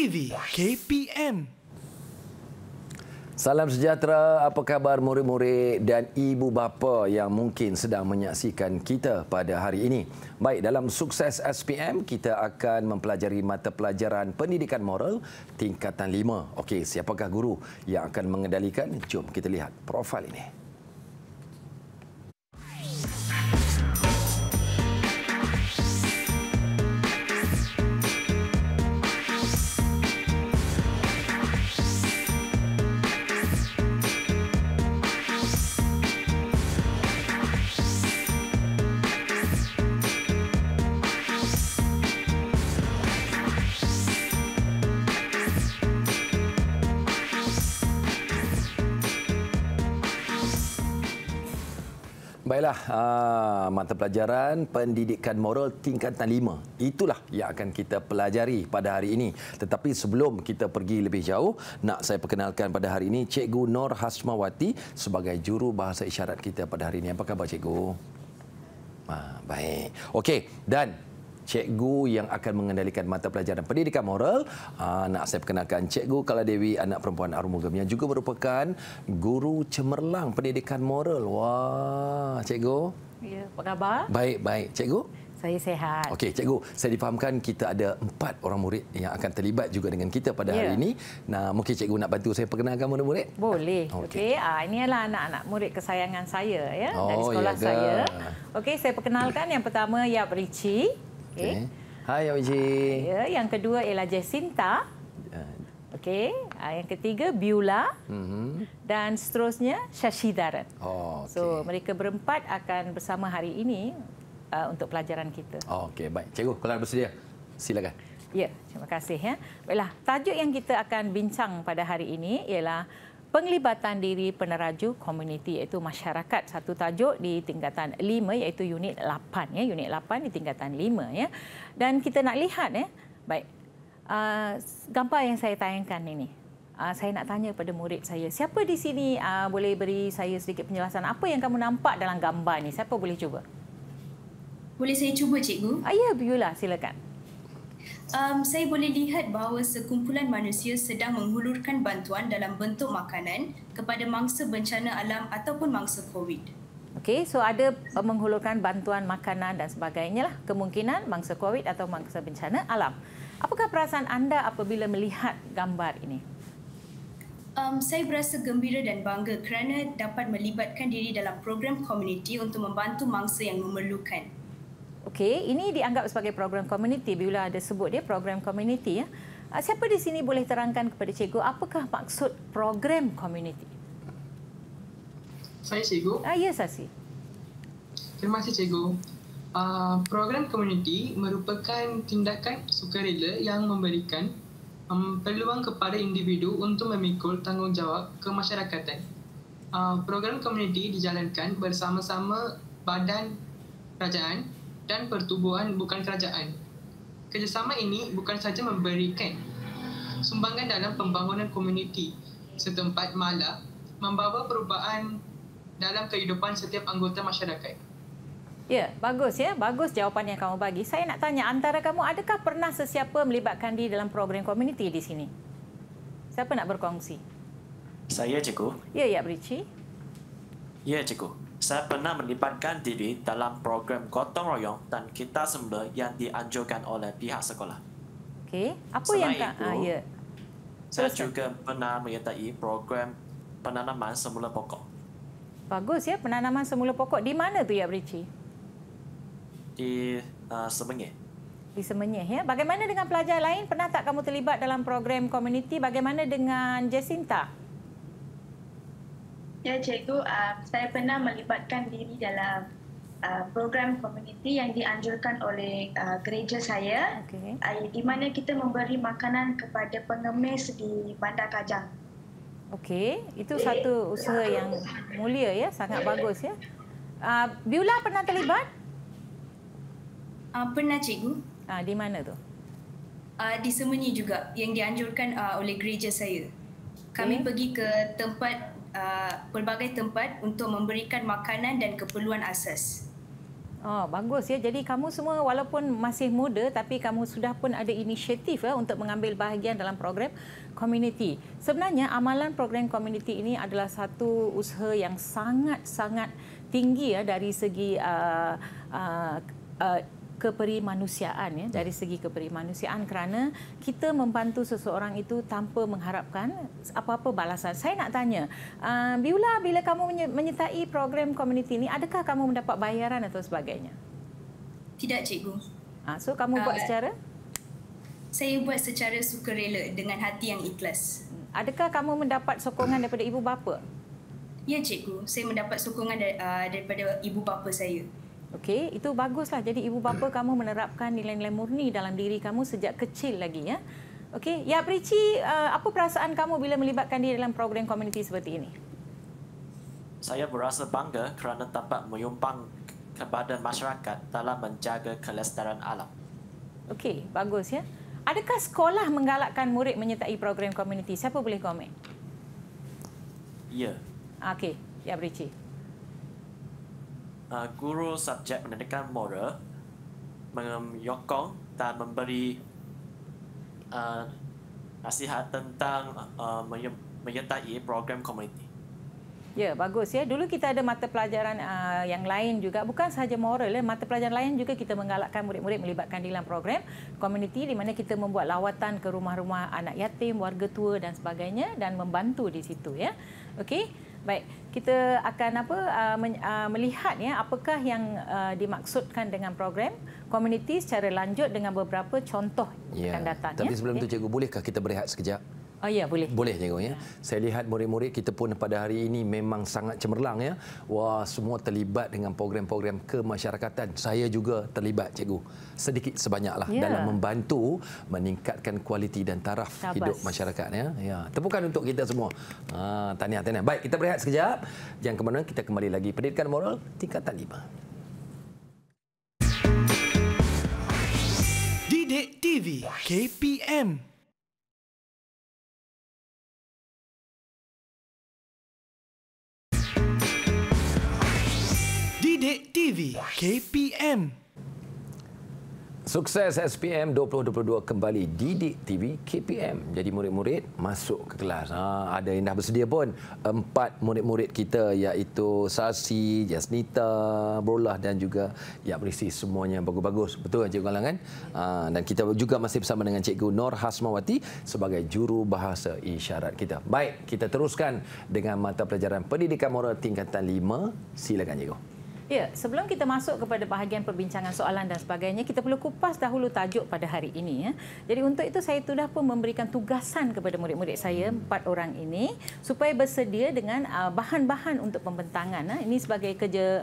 TV KPM. Salam sejahtera, apa khabar murid-murid dan ibu bapa yang mungkin sedang menyaksikan kita pada hari ini. Baik, dalam Sukses SPM, kita akan mempelajari mata pelajaran pendidikan moral tingkatan 5. Okey, siapakah guru yang akan mengendalikan? Jom kita lihat profil ini. Baiklah, mata pelajaran pendidikan moral tingkatan 5. Itulah yang akan kita pelajari pada hari ini. Tetapi sebelum kita pergi lebih jauh, nak saya perkenalkan pada hari ini Cikgu Nur Hasmawati sebagai juru bahasa isyarat kita pada hari ini. Apa khabar Cikgu? Baik. Okey, dan cikgu yang akan mengendalikan mata pelajaran pendidikan moral, nak saya perkenalkan Cikgu Kaladewi, anak perempuan Arumugam yang juga merupakan guru cemerlang pendidikan moral. Wah, Cikgu. Ya, apa khabar? Baik, baik. Cikgu? Saya sihat. Okey, Cikgu, saya difahamkan kita ada 4 orang murid yang akan terlibat juga dengan kita pada hari ini. Nah, mungkin Cikgu nak bantu saya perkenalkan murid-murid? Boleh. Okey, ini adalah anak-anak murid kesayangan saya ya, dari sekolah saya. Okey, saya perkenalkan yang pertama Yap Richie. Okay. Hai Wiji. Ya, yang kedua ialah Jacinta. Okey, yang ketiga Beulah. Dan seterusnya Shashidaran. So mereka berempat akan bersama hari ini untuk pelajaran kita. Okey, baik. Cikgu, kalau bersedia, silakan. Ya, terima kasih ya. Baiklah, tajuk yang kita akan bincang pada hari ini ialah penglibatan diri peneraju komuniti, iaitu masyarakat. Satu tajuk di tingkatan 5 iaitu unit 8 ya, unit 8 di tingkatan 5 ya. Dan kita nak lihat ya. Baik. Gambar yang saya tayangkan ini. Saya nak tanya pada murid saya, siapa di sini boleh beri saya sedikit penjelasan apa yang kamu nampak dalam gambar ni? Siapa boleh cuba? Boleh saya cuba, Cikgu? Ya, Beulah, silakan. Saya boleh lihat bahawa sekumpulan manusia sedang menghulurkan bantuan dalam bentuk makanan kepada mangsa bencana alam ataupun mangsa COVID. Okey, so ada menghulurkan bantuan makanan dan sebagainya lah. Kemungkinan mangsa COVID atau mangsa bencana alam. Apakah perasaan anda apabila melihat gambar ini? Saya berasa gembira dan bangga kerana dapat melibatkan diri dalam program komuniti untuk membantu mangsa yang memerlukan. Okey, ini dianggap sebagai program komuniti. Bila ada sebut dia program komuniti ya. Siapa di sini boleh terangkan kepada cikgu apakah maksud program komuniti? Saya cikgu. Ya, Sasi. Terima kasih cikgu. Program komuniti merupakan tindakan sukarela yang memberikan peluang kepada individu untuk memikul tanggungjawab kemasyarakatan. Program komuniti dijalankan bersama-sama badan kerajaan dan pertubuhan bukan kerajaan. Kerjasama ini bukan sahaja memberikan sumbangan dalam pembangunan komuniti setempat, malah membawa perubahan dalam kehidupan setiap anggota masyarakat. Ya, bagus ya. Bagus jawapan yang kamu bagi. Saya nak tanya, antara kamu adakah pernah sesiapa melibatkan diri dalam program komuniti di sini? Siapa nak berkongsi? Saya, cikgu. Ya, Yap Richie. Ya, cikgu. Saya pernah melibatkan diri dalam program gotong royong dan kita sembah yang dianjurkan oleh pihak sekolah. Okey, apa Selain yang itu, saya juga pernah menyertai program penanaman semula pokok. Bagus ya, penanaman semula pokok. Di mana tu ya, Richie? Di Semenyih. Di Semenyih ya. Bagaimana dengan pelajar lain? Pernah tak kamu terlibat dalam program komuniti? Bagaimana dengan Jacinta? Ya, cikgu, saya pernah melibatkan diri dalam program komuniti yang dianjurkan oleh gereja saya, di mana kita memberi makanan kepada pengemis di Bandar Kajang. Okey, itu satu usaha yang mulia ya, sangat bagus ya. Beulah pernah terlibat? Pernah, cikgu. Di mana tu? Di Semenyih juga, yang dianjurkan oleh gereja saya. Kami pergi ke tempat pelbagai tempat untuk memberikan makanan dan keperluan asas. Oh, bagus ya. Jadi kamu semua walaupun masih muda tapi kamu sudah pun ada inisiatif untuk mengambil bahagian dalam program community. Sebenarnya amalan program community ini adalah satu usaha yang sangat-sangat tinggi dari segi keperimanusiaan ya, dari segi keperimanusiaan, kerana kita membantu seseorang itu tanpa mengharapkan apa-apa balasan. Saya nak tanya, Beulah, bila kamu menyertai program community ini, adakah kamu mendapat bayaran atau sebagainya? Tidak, cikgu. So kamu buat secara? Saya buat secara sukarela dengan hati yang ikhlas. Adakah kamu mendapat sokongan daripada ibu bapa? Ya, cikgu. Saya mendapat sokongan daripada ibu bapa saya. Okey, itu baguslah. Jadi ibu bapa kamu menerapkan nilai-nilai murni dalam diri kamu sejak kecil lagi ya. Okey, ya Prici, apa perasaan kamu bila melibatkan diri dalam program komuniti seperti ini? Saya berasa bangga kerana dapat menyumbang kepada masyarakat dalam menjaga kelestarian alam. Okey, bagus ya. Adakah sekolah menggalakkan murid menyertai program komuniti? Siapa boleh komen? Ya. Okey, ya Prici. Guru subjek pendidikan moral menyokong dan memberi nasihat tentang menyertai program komuniti. Ya, bagus ya. Dulu kita ada mata pelajaran yang lain juga, bukan sahaja moral ya. Mata pelajaran lain juga kita menggalakkan murid-murid melibatkan dalam program komuniti di mana kita membuat lawatan ke rumah-rumah anak yatim, warga tua dan sebagainya dan membantu di situ ya. Okey. Baik, kita akan melihat ya apakah yang dimaksudkan dengan program komuniti secara lanjut dengan beberapa contoh akan datang. Tapi sebelum itu cikgu, bolehkah kita berehat sekejap? Oh ya, boleh. Boleh cikgu ya. Saya lihat murid-murid kita pun pada hari ini memang sangat cemerlang ya. Wah, semua terlibat dengan program-program kemasyarakatan. Saya juga terlibat cikgu. Sedikit sebanyaklah dalam membantu meningkatkan kualiti dan taraf hidup masyarakat ya. Ya, tepukan untuk kita semua. Tahniah. Baik, kita berehat sekejap. Jangan ke mana, kita kembali lagi Pendidikan Moral tingkatan 5. Didik TV KPM. Didik TV KPM. Sukses SPM 2022 kembali Didik TV KPM. Jadi murid-murid masuk ke kelas. Ada yang dah bersedia pun. 4 murid-murid kita iaitu Sarsi, Jasnita, Brolah dan juga Yaprisi, semuanya bagus-bagus. Betul Cikgu Galang kan? Dan kita juga masih bersama dengan Cikgu Nur Hasmawati sebagai juru bahasa isyarat kita. Baik, kita teruskan dengan mata pelajaran Pendidikan Moral tingkatan 5. Silakan Cikgu. Ya, sebelum kita masuk kepada bahagian perbincangan soalan dan sebagainya, kita perlu kupas dahulu tajuk pada hari ini ya. Jadi untuk itu saya sudah pun memberikan tugasan kepada murid-murid saya 4 orang ini supaya bersedia dengan bahan-bahan untuk pembentangan. Ini sebagai kerja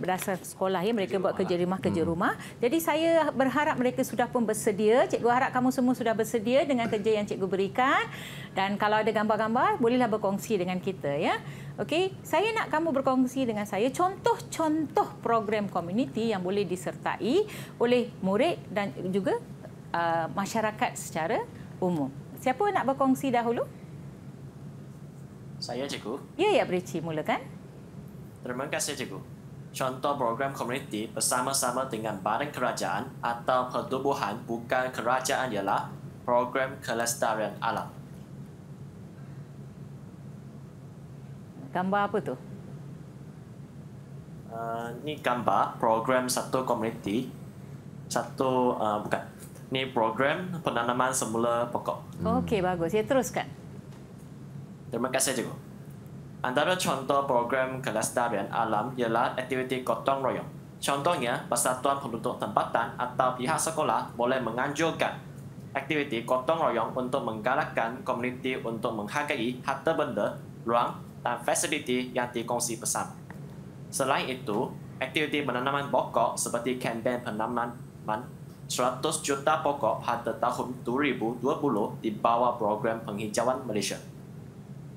berdasar sekolah ya, mereka buat kerja rumah. Jadi saya berharap mereka sudah pun bersedia. Cikgu harap kamu semua sudah bersedia dengan kerja yang cikgu berikan, dan kalau ada gambar-gambar bolehlah berkongsi dengan kita ya. Okey, saya nak kamu berkongsi dengan saya contoh-contoh program komuniti yang boleh disertai oleh murid dan juga masyarakat secara umum. Siapa nak berkongsi dahulu? Saya cikgu. Ya, Prici, mulakan. Terima kasih cikgu. Contoh program komuniti bersama-sama dengan badan kerajaan atau pertubuhan bukan kerajaan ialah program kelestarian alam. Gambar apa tu? Ni gambar program satu komuniti, bukan. Ni program penanaman semula pokok. Okey, bagus. Ya, teruskan. Terima kasih cikgu. Antara contoh program kelestarian alam ialah aktiviti gotong royong. Contohnya, persatuan penduduk tempatan atau pihak sekolah boleh menganjurkan aktiviti gotong royong untuk menggalakkan komuniti untuk menghargai harta benda, ruang dan fasiliti yang dikongsi bersama. Selain itu, aktiviti penanaman pokok seperti kempen penanaman 100 juta pokok pada tahun 2020 di bawah program penghijauan Malaysia.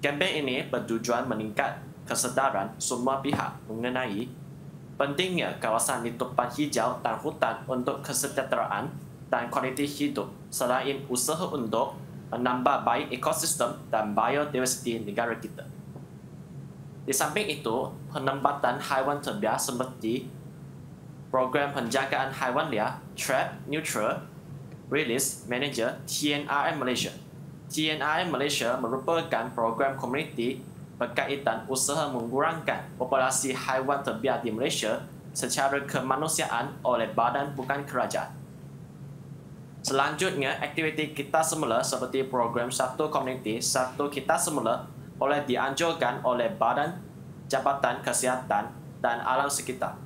Kempen ini bertujuan meningkat kesedaran semua pihak mengenai pentingnya kawasan litupan hijau dan hutan untuk kesejahteraan dan kualiti hidup selain usaha untuk menambah baik ekosistem dan biodiversiti negara kita. Di samping itu, penempatan haiwan terbiar seperti program penjagaan haiwan liar, Trap, Neutral, Release, Manager, TNRM Malaysia. TNRM Malaysia merupakan program komuniti berkaitan usaha mengurangkan populasi haiwan terbiar di Malaysia secara kemanusiaan oleh badan bukan kerajaan. Selanjutnya, aktiviti kita semula seperti program Satu Komuniti, Satu Kita Semula boleh dianjurkan oleh Badan Jabatan Kesihatan dan Alam Sekitar.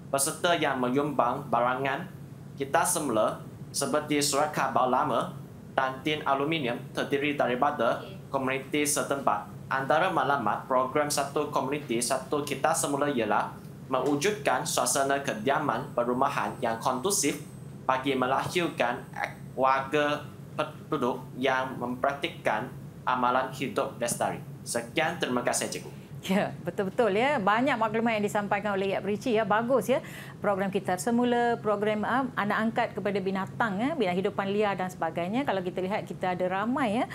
Peserta yang menyumbang barangan kita semula seperti surat khabar lama dan tin aluminium terdiri daripada komuniti setempat. Antara maklumat program Satu Komuniti, Satu Kita Semula ialah mewujudkan suasana kediaman perumahan yang kondusif bagi melahirkan warga penduduk yang mempraktikkan amalan hidup lestari. Sekian, terima kasih cikgu. Ya, betul-betul ya. Banyak maklumat yang disampaikan oleh Yap Richie ya. Bagus ya. Program kita semula, program anak angkat kepada binatang ya, bina hidupan liar dan sebagainya. Kalau kita lihat kita ada ramai ya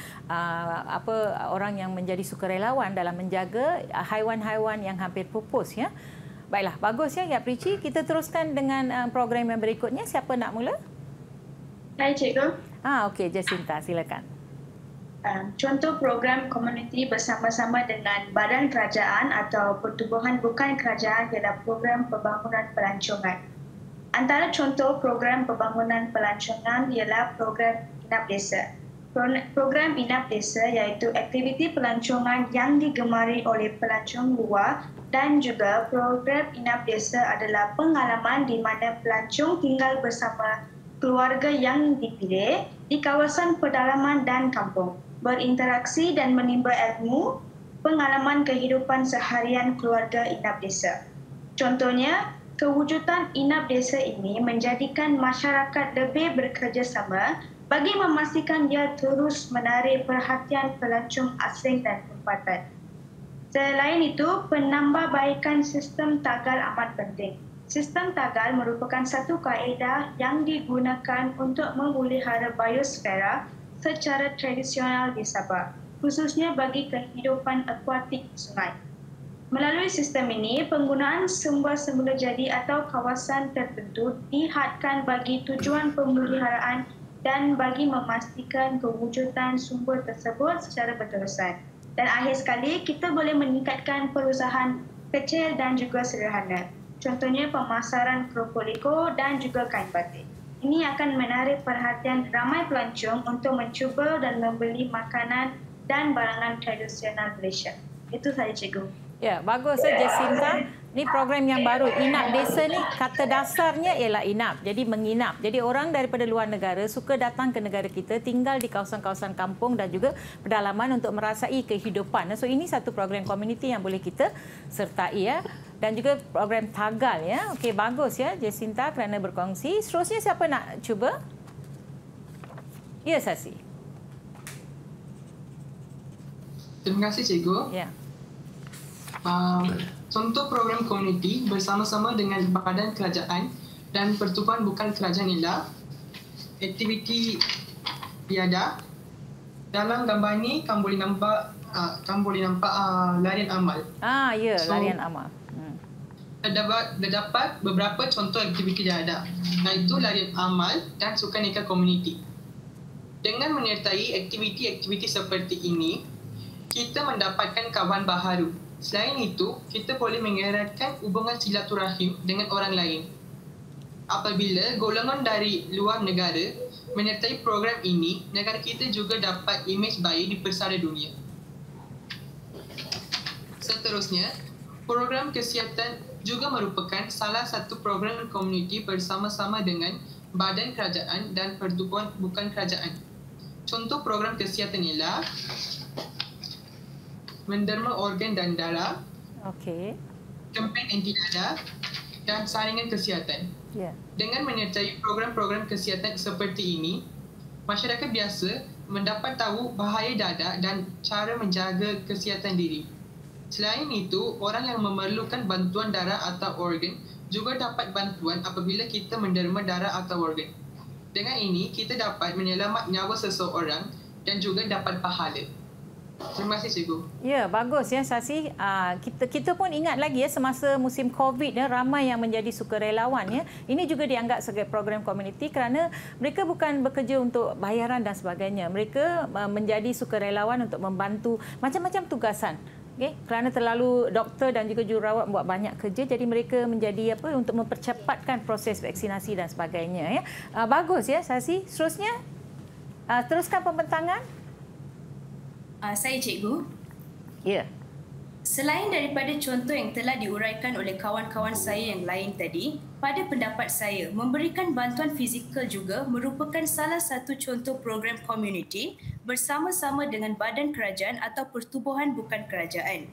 orang yang menjadi sukarelawan dalam menjaga haiwan-haiwan yang hampir pupus ya. Baiklah, bagus ya Yap Richie. Kita teruskan dengan program yang berikutnya. Siapa nak mula? Hai cikgu. Okey, Jacinta, silakan. Contoh program komuniti bersama-sama dengan badan kerajaan atau pertubuhan bukan kerajaan ialah program pembangunan pelancongan. Antara contoh program pembangunan pelancongan ialah program Inap Desa. Program Inap Desa iaitu aktiviti pelancongan yang digemari oleh pelancong luar dan juga program Inap Desa adalah pengalaman di mana pelancong tinggal bersama keluarga yang dipilih di kawasan pedalaman dan kampung, berinteraksi dan menimba ilmu pengalaman kehidupan seharian keluarga Inap Desa. Contohnya, kewujudan Inap Desa ini menjadikan masyarakat lebih bekerjasama bagi memastikan ia terus menarik perhatian pelancong asing dan tempatan. Selain itu, penambahbaikan sistem tagal amat penting. Sistem tagal merupakan satu kaedah yang digunakan untuk memelihara biosfera secara tradisional di Sabah, khususnya bagi kehidupan akuatik sungai. Melalui sistem ini, penggunaan sumber semula jadi atau kawasan tertentu dihadkan bagi tujuan pemeliharaan dan bagi memastikan kewujudan sumber tersebut secara berterusan. Dan akhir sekali, kita boleh meningkatkan perusahaan kecil dan juga sederhana. Contohnya pemasaran kropoliko dan juga kain batik. Ini akan menarik perhatian ramai pelancong untuk mencuba dan membeli makanan dan barangan tradisional Malaysia. Itu sahaja cikgu. Ya, bagus Jacinta. Ini program yang baru. Inap Desa ni kata dasarnya ialah inap. Jadi menginap. Jadi orang daripada luar negara suka datang ke negara kita, tinggal di kawasan-kawasan kampung dan juga pedalaman untuk merasai kehidupan. So ini satu program komuniti yang boleh kita sertai ya. Dan juga program tagal ya. Okey, bagus ya Jacinta kerana berkongsi. Seterusnya siapa nak cuba? Ya, Sasi. Terima kasih cikgu. Ya. Contoh program komuniti bersama-sama dengan badan kerajaan dan pertubuhan bukan kerajaan ialah aktiviti biada. Dalam gambar ni kamu boleh nampak larian amal. Ya, larian amal. Terdapat beberapa contoh aktiviti yang ada, iaitu larian amal dan sukaneka komuniti. Dengan menyertai aktiviti-aktiviti seperti ini, kita mendapatkan kawan baharu. Selain itu, kita boleh mengeratkan hubungan silaturahim dengan orang lain. Apabila golongan dari luar negara menyertai program ini, negara kita juga dapat imej baik di persada dunia. Seterusnya, program kesihatan juga merupakan salah satu program komuniti bersama-sama dengan badan kerajaan dan pertubuhan bukan kerajaan. Contoh program kesihatan ialah menderma organ dan darah, kempen anti darah dan saringan kesihatan. Dengan menyertai program-program kesihatan seperti ini, masyarakat biasa mendapat tahu bahaya dadah dan cara menjaga kesihatan diri. Selain itu, orang yang memerlukan bantuan darah atau organ juga dapat bantuan apabila kita menderma darah atau organ. Dengan ini, kita dapat menyelamat nyawa seseorang dan juga dapat pahala. Terima kasih Cikgu. Ya, bagus ya Sasi. Kita pun ingat lagi ya semasa musim COVID ya, ramai yang menjadi sukarelawan ya. Ini juga dianggap sebagai program komuniti kerana mereka bukan bekerja untuk bayaran dan sebagainya. Mereka menjadi sukarelawan untuk membantu macam-macam tugasan. Okay? Kerana terlalu doktor dan juga jururawat buat banyak kerja, jadi mereka menjadi untuk mempercepatkan proses vaksinasi dan sebagainya ya. Bagus ya Sasi. Seterusnya teruskan pembentangan. Saya Cikgu. Ya. Selain daripada contoh yang telah diuraikan oleh kawan-kawan saya yang lain tadi, pada pendapat saya, memberikan bantuan fizikal juga merupakan salah satu contoh program komuniti bersama-sama dengan badan kerajaan atau pertubuhan bukan kerajaan.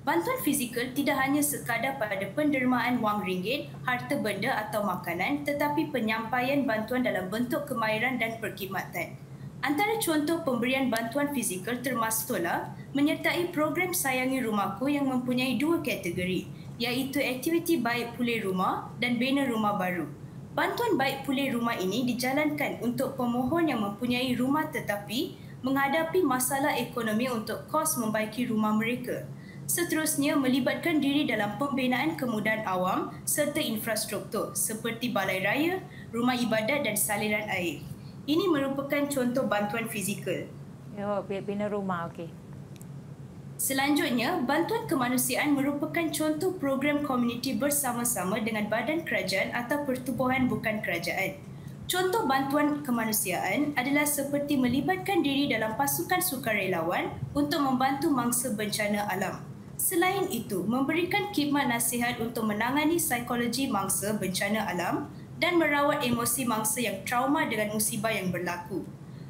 Bantuan fizikal tidak hanya sekadar pada pendermaan wang ringgit, harta benda atau makanan, tetapi penyampaian bantuan dalam bentuk kemahiran dan perkhidmatan. Antara contoh pemberian bantuan fizikal termasuklah menyertai program Sayangi Rumahku yang mempunyai 2 kategori, iaitu aktiviti baik pulih rumah dan bina rumah baru. Bantuan baik pulih rumah ini dijalankan untuk pemohon yang mempunyai rumah tetapi menghadapi masalah ekonomi untuk kos membaiki rumah mereka. Seterusnya, melibatkan diri dalam pembinaan kemudahan awam serta infrastruktur seperti balai raya, rumah ibadat dan saliran air. Ini merupakan contoh bantuan fizikal. Bina rumah, okey. Selanjutnya, bantuan kemanusiaan merupakan contoh program komuniti bersama-sama dengan badan kerajaan atau pertubuhan bukan kerajaan. Contoh bantuan kemanusiaan adalah seperti melibatkan diri dalam pasukan sukarelawan untuk membantu mangsa bencana alam. Selain itu, memberikan khidmat nasihat untuk menangani psikologi mangsa bencana alam dan merawat emosi mangsa yang trauma dengan musibah yang berlaku.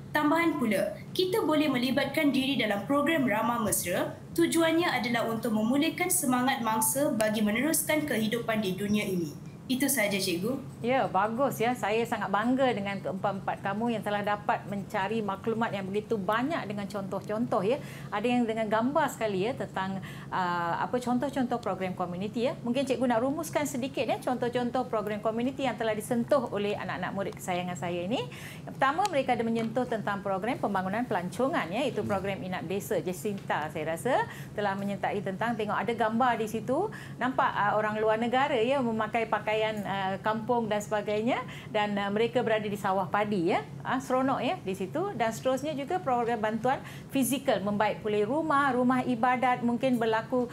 Tambahan pula, kita boleh melibatkan diri dalam program Ramah Mesra. Tujuannya adalah untuk memulihkan semangat mangsa bagi meneruskan kehidupan di dunia ini. Itu sahaja Cikgu. Ya, bagus ya. Saya sangat bangga dengan keempat-empat kamu yang telah dapat mencari maklumat yang begitu banyak dengan contoh-contoh ya. Ada yang dengan gambar sekali ya tentang contoh-contoh program komuniti ya. Mungkin Cikgu nak rumuskan sedikit ya contoh-contoh program komuniti yang telah disentuh oleh anak-anak murid kesayangan saya ini. Yang pertama, mereka ada menyentuh tentang program pembangunan pelancongan ya, itu program Inap Desa. Jacinta saya rasa telah menyertai tentang, tengok ada gambar di situ, nampak orang luar negara ya memakai pakaian kampung dan sebagainya, dan mereka berada di sawah padi ya. Seronok ya di situ. Dan seterusnya juga program bantuan fizikal, membaik pulih rumah, rumah ibadat mungkin berlaku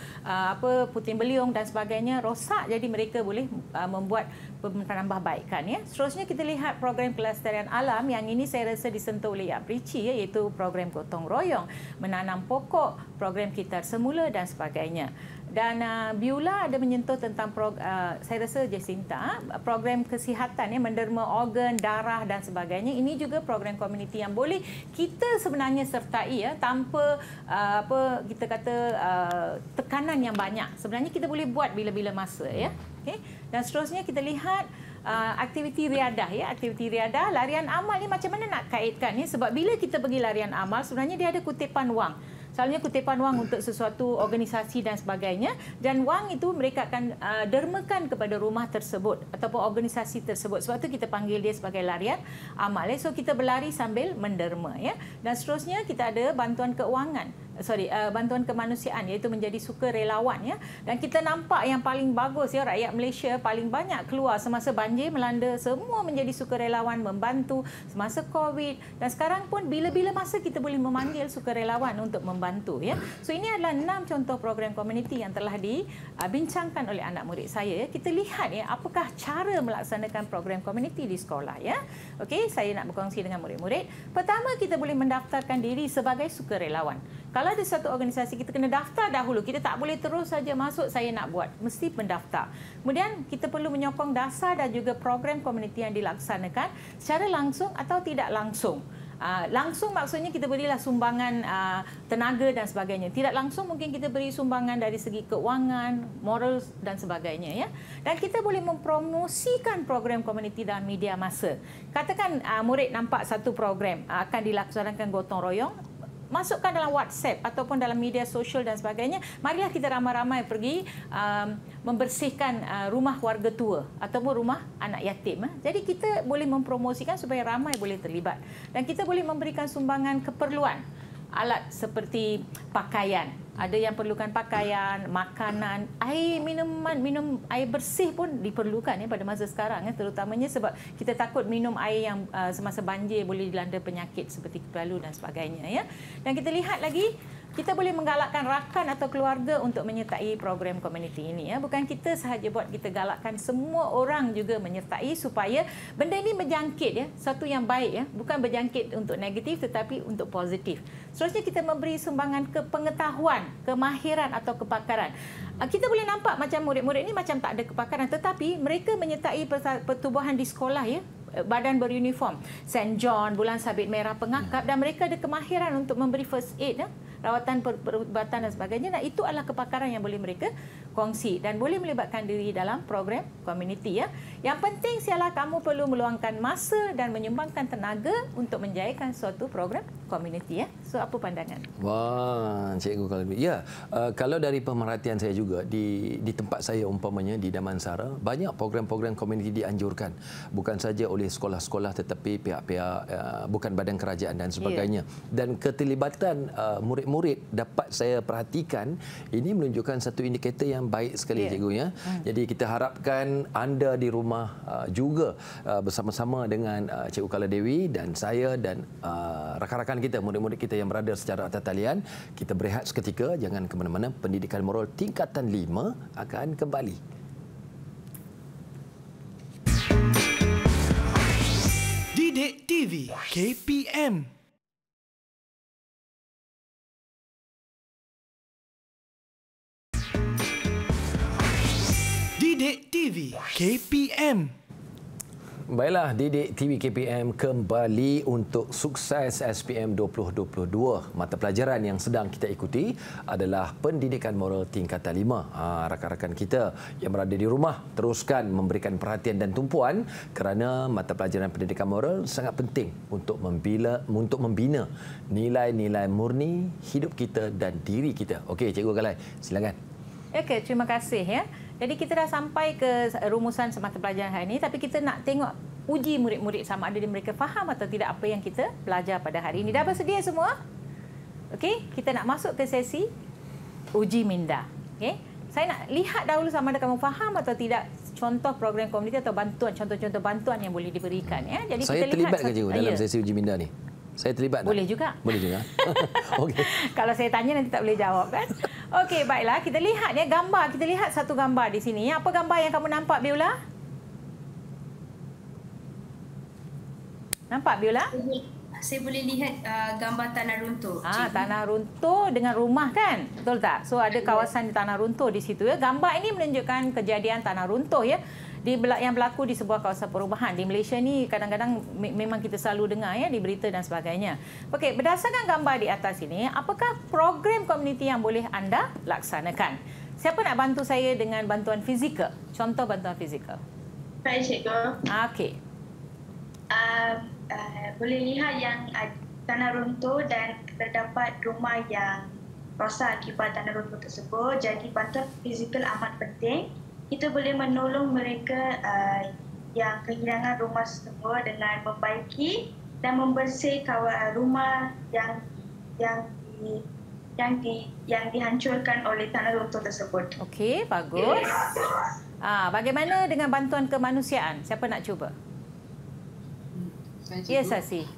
puting beliung dan sebagainya rosak, jadi mereka boleh membuat penambahbaikan ya. Seterusnya kita lihat program kelestarian alam yang ini saya rasa disentuh oleh Yap Rici ya, iaitu program gotong royong, menanam pokok, program Kitar Semula dan sebagainya. Dan Beulah ada menyentuh tentang saya rasa Jacinta, program kesihatan ya, menderma organ, darah dan sebagainya. Ini juga program komuniti yang boleh kita sebenarnya sertai ya, tanpa kita kata tekanan yang banyak. Sebenarnya kita boleh buat bila-bila masa ya. Okay? Dan seterusnya kita lihat aktiviti riadah ya, aktiviti riadah, larian amal ni macam mana nak kaitkan ya, sebab bila kita pergi larian amal sebenarnya dia ada kutipan wang. Selalunya kutipan wang untuk sesuatu organisasi dan sebagainya, dan wang itu mereka akan dermakan kepada rumah tersebut ataupun organisasi tersebut. Sebab itu kita panggil dia sebagai larian amal. So kita berlari sambil menderma ya. Dan seterusnya kita ada bantuan keuangan. Bantuan kemanusiaan, iaitu menjadi sukarelawan ya. Dan kita nampak yang paling bagus ya, rakyat Malaysia paling banyak keluar semasa banjir melanda, semua menjadi sukarelawan membantu semasa COVID, dan sekarang pun bila-bila masa kita boleh memanggil sukarelawan untuk membantu ya. So ini adalah 6 contoh program komuniti yang telah dibincangkan oleh anak murid saya ya. Kita lihat ya apakah cara melaksanakan program komuniti di sekolah ya. Okey, saya nak berkongsi dengan murid-murid. Pertama, kita boleh mendaftarkan diri sebagai sukarelawan. Kalau ada satu organisasi, kita kena daftar dahulu. Kita tak boleh terus saja masuk, saya nak buat. Mesti mendaftar. Kemudian, kita perlu menyokong dasar dan juga program komuniti yang dilaksanakan secara langsung atau tidak langsung. Langsung maksudnya kita berilah sumbangan tenaga dan sebagainya. Tidak langsung mungkin kita beri sumbangan dari segi keuangan, moral dan sebagainya ya. Dan kita boleh mempromosikan program komuniti dalam media massa. Katakan murid nampak satu program akan dilaksanakan gotong royong, masukkan dalam WhatsApp ataupun dalam media sosial dan sebagainya. Marilah kita ramai-ramai pergi membersihkan rumah warga tua ataupun rumah anak yatim. Jadi kita boleh mempromosikan supaya ramai boleh terlibat. Dan kita boleh memberikan sumbangan keperluan. alat seperti pakaian. Ada yang perlukan pakaian, makanan, air, minum air bersih pun diperlukan pada masa sekarang, terutamanya sebab kita takut minum air yang semasa banjir boleh dilanda penyakit seperti kepala dan sebagainya. Dan kita lihat lagi, kita boleh menggalakkan rakan atau keluarga untuk menyertai program komuniti ini. Bukan kita sahaja buat, kita galakkan semua orang juga menyertai supaya benda ini berjangkit, satu yang baik, bukan berjangkit untuk negatif tetapi untuk positif. Seterusnya kita memberi sumbangan ke pengetahuan, kemahiran atau kepakaran. Kita boleh nampak macam murid-murid ini macam tak ada kepakaran, tetapi mereka menyertai pertubuhan di sekolah, badan beruniform St. John, Bulan Sabit Merah Pengakap, dan mereka ada kemahiran untuk memberi first aid, rawatan perubatan dan sebagainya. Nah, itu adalah kepakaran yang boleh mereka kongsi dan boleh melibatkan diri dalam program komuniti. Yang penting ialah kamu perlu meluangkan masa dan menyumbangkan tenaga untuk menjayakan suatu program komuniti. So, apa pandangan? Wah, Cikgu Kalbi. Ya, kalau dari pemerhatian saya juga di tempat saya umpamanya di Damansara, banyak program-program komuniti dianjurkan. Bukan saja oleh sekolah-sekolah tetapi pihak-pihak bukan badan kerajaan dan sebagainya. Dan keterlibatan murid-murid dapat saya perhatikan, ini menunjukkan satu indikator yang baik sekali, Cikgu, ya. Jadi kita harapkan anda di rumah juga bersama-sama dengan Cikgu Kala Dewi dan saya dan rakan-rakan kita, murid-murid kita yang berada secara atas talian, kita berehat seketika, jangan ke mana-mana. Pendidikan Moral tingkatan 5 akan kembali. Didik TV KPM. Didik TV KPM. Baiklah, Didik TV KPM kembali untuk sukses SPM 2022. Mata pelajaran yang sedang kita ikuti adalah Pendidikan Moral tingkatan 5. Rakan-rakan kita yang berada di rumah, teruskan memberikan perhatian dan tumpuan kerana mata pelajaran pendidikan moral sangat penting untuk membina nilai-nilai murni hidup kita dan diri kita. Okey, Cikgu Kalai, silakan. Okey, terima kasih, ya. Jadi kita dah sampai ke rumusan semata pelajaran hari ini, tapi kita nak tengok uji murid-murid sama ada mereka faham atau tidak apa yang kita belajar pada hari ini. Dah bersedia semua? Okey, kita nak masuk ke sesi uji minda. Okey, saya nak lihat dahulu sama ada kamu faham atau tidak contoh program komuniti atau bantuan, contoh-contoh bantuan yang boleh diberikan. Ya. Jadi saya kita terlibat lihat ke, Cikgu, dalam sesi uji minda ni? Saya terlibat tak? Boleh juga. Boleh juga. Okey. Kalau saya tanya nanti tak boleh jawab, kan? Okey, baiklah. Kita lihat gambar. Kita lihat satu gambar di sini. Apa gambar yang kamu nampak, Biola? Nampak, Biola? Saya boleh lihat gambar tanah runtuh. Tanah runtuh dengan rumah, kan? Betul tak? So, ada kawasan tanah runtuh di situ. Ya. Gambar ini menunjukkan kejadian tanah runtuh, ya, yang berlaku di sebuah kawasan perubahan. Di Malaysia ni kadang-kadang memang kita selalu dengar, ya, di berita dan sebagainya. Okey, berdasarkan gambar di atas ini, apakah program komuniti yang boleh anda laksanakan? Siapa nak bantu saya dengan bantuan fizikal? Contoh bantuan fizikal. Baik, Cikgu. Okey. Boleh lihat yang tanah runtuh dan terdapat rumah yang rosak akibat tanah runtuh tersebut. Jadi bantuan fizikal amat penting. Kita boleh menolong mereka yang kehilangan rumah tersebut dengan membaiki dan membersih rumah yang dihancurkan oleh tanah runtuh tersebut. Okey, bagus. Bagaimana dengan bantuan kemanusiaan? Siapa nak cuba? Ya, Sasi.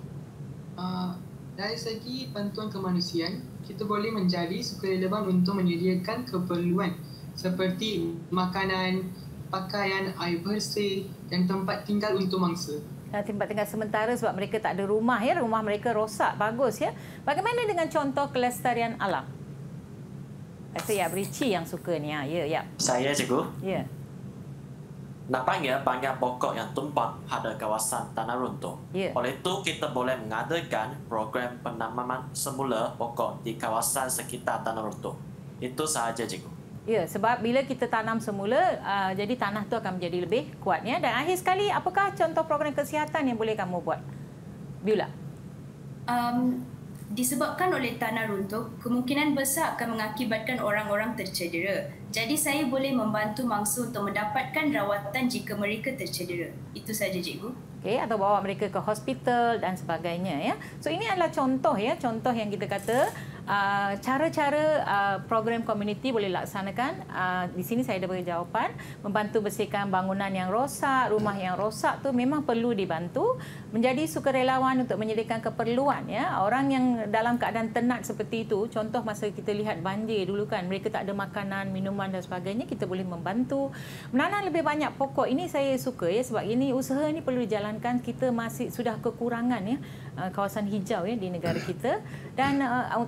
Dari segi bantuan kemanusiaan, kita boleh menjadi sukarelawan untuk menyediakan keperluan seperti makanan, pakaian, air bersih dan tempat tinggal untuk mangsa. Tempat tinggal sementara sebab mereka tak ada rumah, ya, rumah mereka rosak. Bagus, ya. Bagaimana dengan contoh kelestarian alam? Saya Brici yang suka ni. Ya. Saya, Cikgu. Ya. Nampaknya banyak pokok yang tumbang pada kawasan tanah runtuh. Ya. Oleh itu, kita boleh mengadakan program penanaman semula pokok di kawasan sekitar tanah runtuh. Itu sahaja, Cikgu. Ya, sebab bila kita tanam semula, jadi tanah tu akan menjadi lebih kuat, ya. Dan akhir sekali, apakah contoh program kesihatan yang boleh kamu buat? Biola? Disebabkan oleh tanah runtuh, kemungkinan besar akan mengakibatkan orang-orang tercedera. Jadi saya boleh membantu mangsa untuk mendapatkan rawatan jika mereka tercedera. Itu saja, cikgu. Okey, atau bawa mereka ke hospital dan sebagainya ya. So ini adalah contoh ya, contoh yang kita kata cara-cara program komuniti boleh laksanakan. Di sini saya ada beri jawapan, membantu bersihkan bangunan yang rosak, rumah yang rosak tu memang perlu dibantu, menjadi sukarelawan untuk menyediakan keperluan ya. Orang yang dalam keadaan tenat seperti itu, contoh masa kita lihat banjir dulu kan, mereka tak ada makanan, minuman dan sebagainya, kita boleh membantu. Menanam lebih banyak pokok, ini saya suka ya, sebab ini usaha ini perlu dijalankan. Kita masih sudah kekurangan ya kawasan hijau ya di negara kita, dan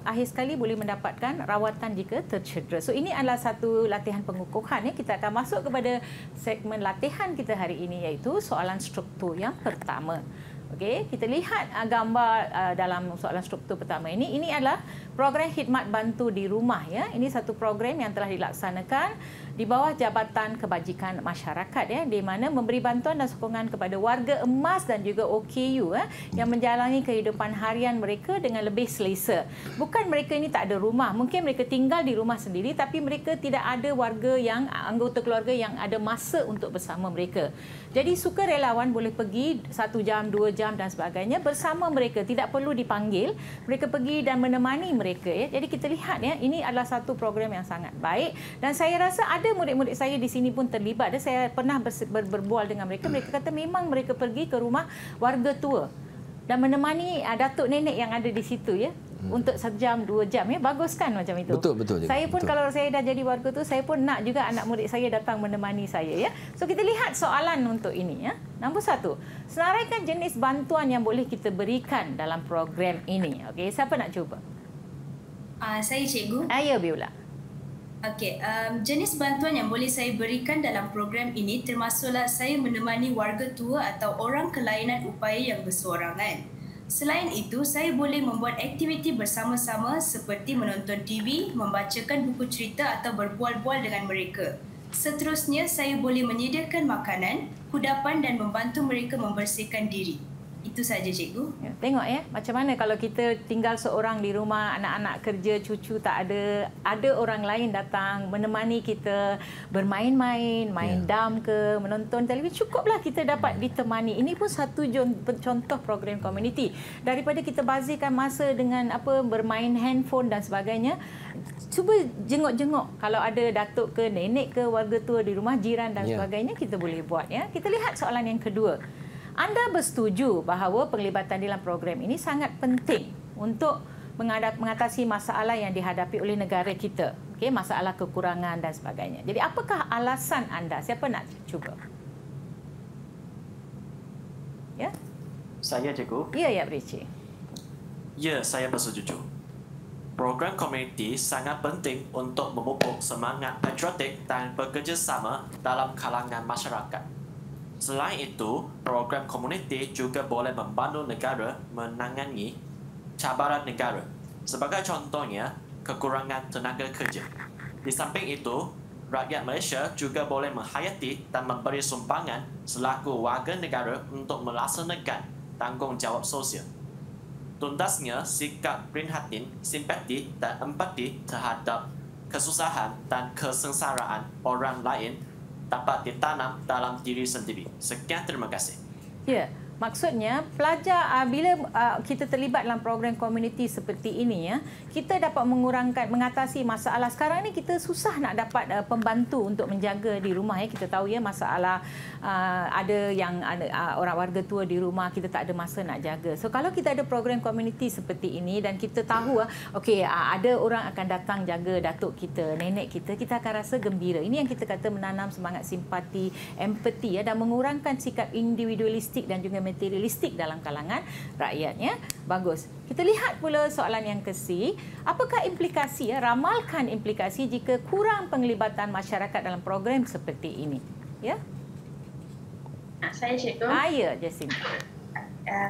akhir sekali boleh mendapatkan rawatan jika tercedera. So ini adalah satu latihan pengukuhan ya. Kita akan masuk kepada segmen latihan kita hari ini, iaitu soalan struktur yang pertama. Okey, kita lihat gambar dalam soalan struktur pertama ini. Ini adalah program khidmat bantu di rumah ya. Ini satu program yang telah dilaksanakan di bawah Jabatan Kebajikan Masyarakat ya, di mana memberi bantuan dan sokongan kepada warga emas dan juga OKU yang menjalani kehidupan harian mereka dengan lebih selesa. Bukan mereka ini tak ada rumah, mungkin mereka tinggal di rumah sendiri, tapi mereka tidak ada warga yang anggota keluarga yang ada masa untuk bersama mereka. Jadi sukarelawan boleh pergi 1 jam, 2 jam dan sebagainya bersama mereka, tidak perlu dipanggil, mereka pergi dan menemani mereka ya. Jadi kita lihat ya, ini adalah satu program yang sangat baik, dan saya rasa ada murid-murid saya di sini pun terlibat. Saya pernah berbual dengan mereka, mereka kata memang mereka pergi ke rumah warga tua dan menemani datuk nenek yang ada di situ ya. Untuk 1 jam, 2 jam ya. Bagus kan macam itu? Betul. Saya pun kalau saya dah jadi warga tu, saya pun nak juga anak murid saya datang menemani saya ya. So kita lihat soalan untuk ini ya. Nombor 1, senaraikan jenis bantuan yang boleh kita berikan dalam program ini. Okey, siapa nak cuba? Saya, cikgu. Ya, Biola. Okey, jenis bantuan yang boleh saya berikan dalam program ini termasuklah saya menemani warga tua atau orang kelainan upaya yang bersorangan. Selain itu, saya boleh membuat aktiviti bersama-sama seperti menonton TV, membacakan buku cerita atau berbual-bual dengan mereka. Seterusnya, saya boleh menyediakan makanan, kudapan dan membantu mereka membersihkan diri. Itu saja, cikgu. Ya, tengok ya, macam mana kalau kita tinggal seorang di rumah, anak-anak kerja, cucu tak ada orang lain datang menemani kita bermain-main, main dam ke, menonton televisyen, cukuplah kita dapat ditemani. Ini pun satu contoh program komuniti. Daripada kita bazirkan masa dengan bermain handphone dan sebagainya, cuba jenguk-jenguk kalau ada datuk ke, nenek ke, warga tua di rumah, jiran dan sebagainya, kita boleh buat ya. Kita lihat soalan yang kedua. Anda bersetuju bahawa penglibatan dalam program ini sangat penting untuk mengatasi masalah yang dihadapi oleh negara kita, okey, masalah kekurangan dan sebagainya. Jadi apakah alasan anda? Siapa nak cuba? Ya? Saya, cikgu. Ya, Berici. Ya, saya bersetuju. Program komuniti sangat penting untuk memupuk semangat patriotik dan bekerjasama dalam kalangan masyarakat. Selain itu, program komuniti juga boleh membantu negara menangani cabaran negara. Sebagai contohnya, kekurangan tenaga kerja. Di samping itu, rakyat Malaysia juga boleh menghayati dan memberi sumbangan selaku warga negara untuk melaksanakan tanggungjawab sosial. Tuntasnya sikap prihatin, simpati dan empati terhadap kesusahan dan kesengsaraan orang lain dapat ditanam dalam diri sendiri. Sekian, terima kasih. Ya, maksudnya pelajar bila kita terlibat dalam program komuniti seperti ini ya, kita dapat mengatasi masalah. Sekarang ni kita susah nak dapat pembantu untuk menjaga di rumah ya. Kita tahu ya masalah ada orang warga tua di rumah, kita tak ada masa nak jaga. So kalau kita ada program komuniti seperti ini dan kita tahu okey, ada orang akan datang jaga datuk kita, nenek kita, kita akan rasa gembira. Ini yang kita kata menanam semangat simpati, empati ya, dan mengurangkan sikap individualistik dan juga materialistik dalam kalangan rakyatnya. Bagus. Kita lihat pula soalan yang ke-C. Apakah implikasi ramalkan implikasi jika kurang penglibatan masyarakat dalam program seperti ini? Ya. Saya, cikgu. Ya, Jacinta.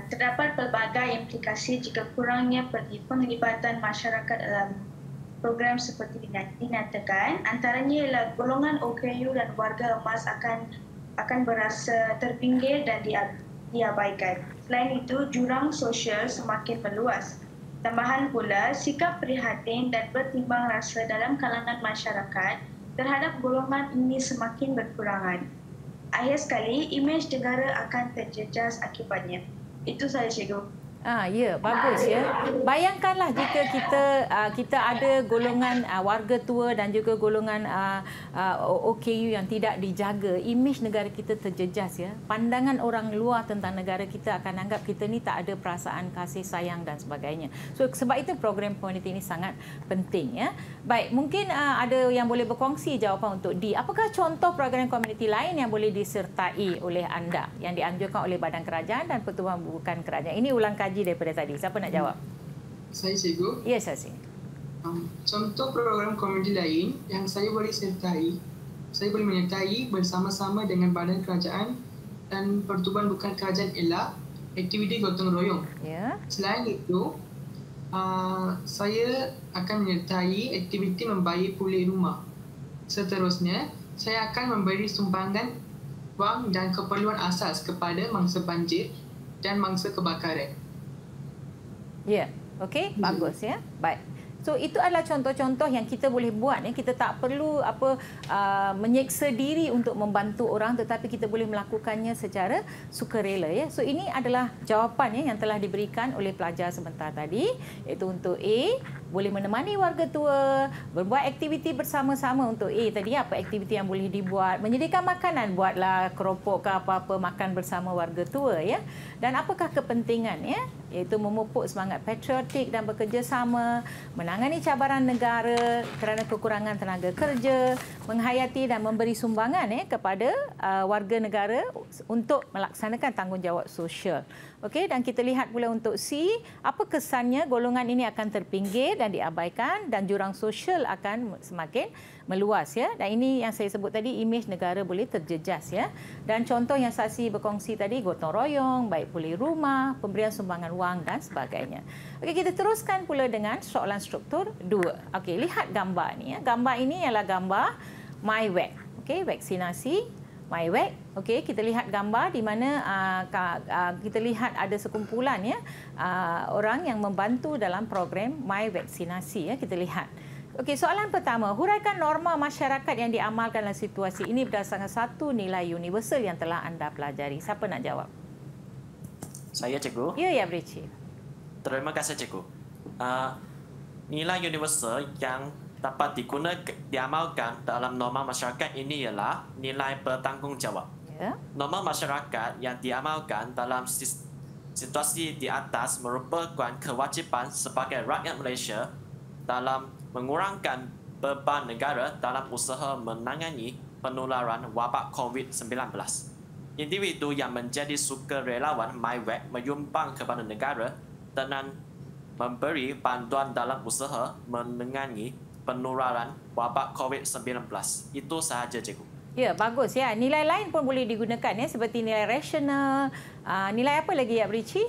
Terdapat pelbagai implikasi jika kurangnya penglibatan masyarakat dalam program seperti dinyatakan. Antaranya ialah golongan OKU dan warga emas akan berasa terpinggir dan diabaikan. Selain itu, jurang sosial semakin meluas. Tambahan pula, sikap prihatin dan bertimbang rasa dalam kalangan masyarakat terhadap golongan ini semakin berkurangan. Akhir sekali, imej negara akan terjejas akibatnya. Itu sahaja, Cikgu. Ya, bagus ya. Bayangkanlah jika kita ada golongan warga tua dan juga golongan OKU yang tidak dijaga, imej negara kita terjejas ya. Pandangan orang luar tentang negara kita akan anggap kita ni tak ada perasaan kasih sayang dan sebagainya. So sebab itu program community ini sangat penting ya. Baik, mungkin ada yang boleh berkongsi jawapan untuk D. Apakah contoh program community lain yang boleh disertai oleh anda yang dianjurkan oleh Badan Kerajaan dan Pertubuhan Bukan Kerajaan? Ini ulang kaji daripada tadi. Siapa nak jawab? Saya, Cikgu. Ya, Sasi. Contoh program komuniti lain yang saya boleh menyertai bersama-sama dengan Badan Kerajaan dan Pertubuhan Bukan Kerajaan ialah aktiviti gotong royong. Ya. Selain itu, saya akan menyertai aktiviti membayar pulih rumah. Seterusnya, saya akan memberi sumbangan wang dan keperluan asas kepada mangsa banjir dan mangsa kebakaran. Ya, okey, bagus ya. Baik. So itu adalah contoh-contoh yang kita boleh buat ya. Kita tak perlu menyeksa diri untuk membantu orang, tetapi kita boleh melakukannya secara sukarela ya. So ini adalah jawapan ya yang telah diberikan oleh pelajar sebentar tadi, iaitu untuk A, boleh menemani warga tua, berbuat aktiviti bersama-sama. Untuk A tadi, apa aktiviti yang boleh dibuat? Menyediakan makanan, buatlah keropok ke apa-apa, makan bersama warga tua ya. Dan apakah kepentingan ya? Iaitu memupuk semangat patriotik dan bekerjasama, menangani cabaran negara kerana kekurangan tenaga kerja, menghayati dan memberi sumbangan kepada warga negara untuk melaksanakan tanggungjawab sosial. Okey, dan kita lihat pula untuk C, apa kesannya golongan ini akan terpinggir dan diabaikan dan jurang sosial akan semakin meluas ya. Dan ini yang saya sebut tadi, imej negara boleh terjejas ya. Dan contoh yang Sasi berkongsi tadi, gotong royong, baik pulih rumah, pemberian sumbangan wang dan sebagainya. Okey, kita teruskan pula dengan soalan struktur 2. Okey, lihat gambar ni ya. Gambar ini ialah gambar MyWac. Okey, vaksinasi MyWac. Okey, kita lihat gambar di mana kita lihat ada sekumpulan ya orang yang membantu dalam program MyVaksinasi ya. Kita lihat. Okey, soalan pertama, huraikan norma masyarakat yang diamalkan dalam situasi ini berdasarkan satu nilai universal yang telah anda pelajari. Siapa nak jawab? Saya, Cikgu. Ya, Brici. Terima kasih, Cikgu. Nilai universal yang dapat diamalkan dalam norma masyarakat ini ialah nilai bertanggungjawab. Ya. Norma masyarakat yang diamalkan dalam situasi di atas merupakan kewajipan sebagai rakyat Malaysia dalam mengurangkan beban negara dalam usaha menangani penularan wabak COVID-19. Individu yang menjadi sukarelawan MyWac menyumbang kepada negara dengan memberi bantuan dalam usaha menangani penularan wabak COVID-19. Itu sahaja, Cikgu. Ya, bagus ya. Nilai lain pun boleh digunakan ya, seperti nilai rasional. Nilai apa lagi ya, Brici?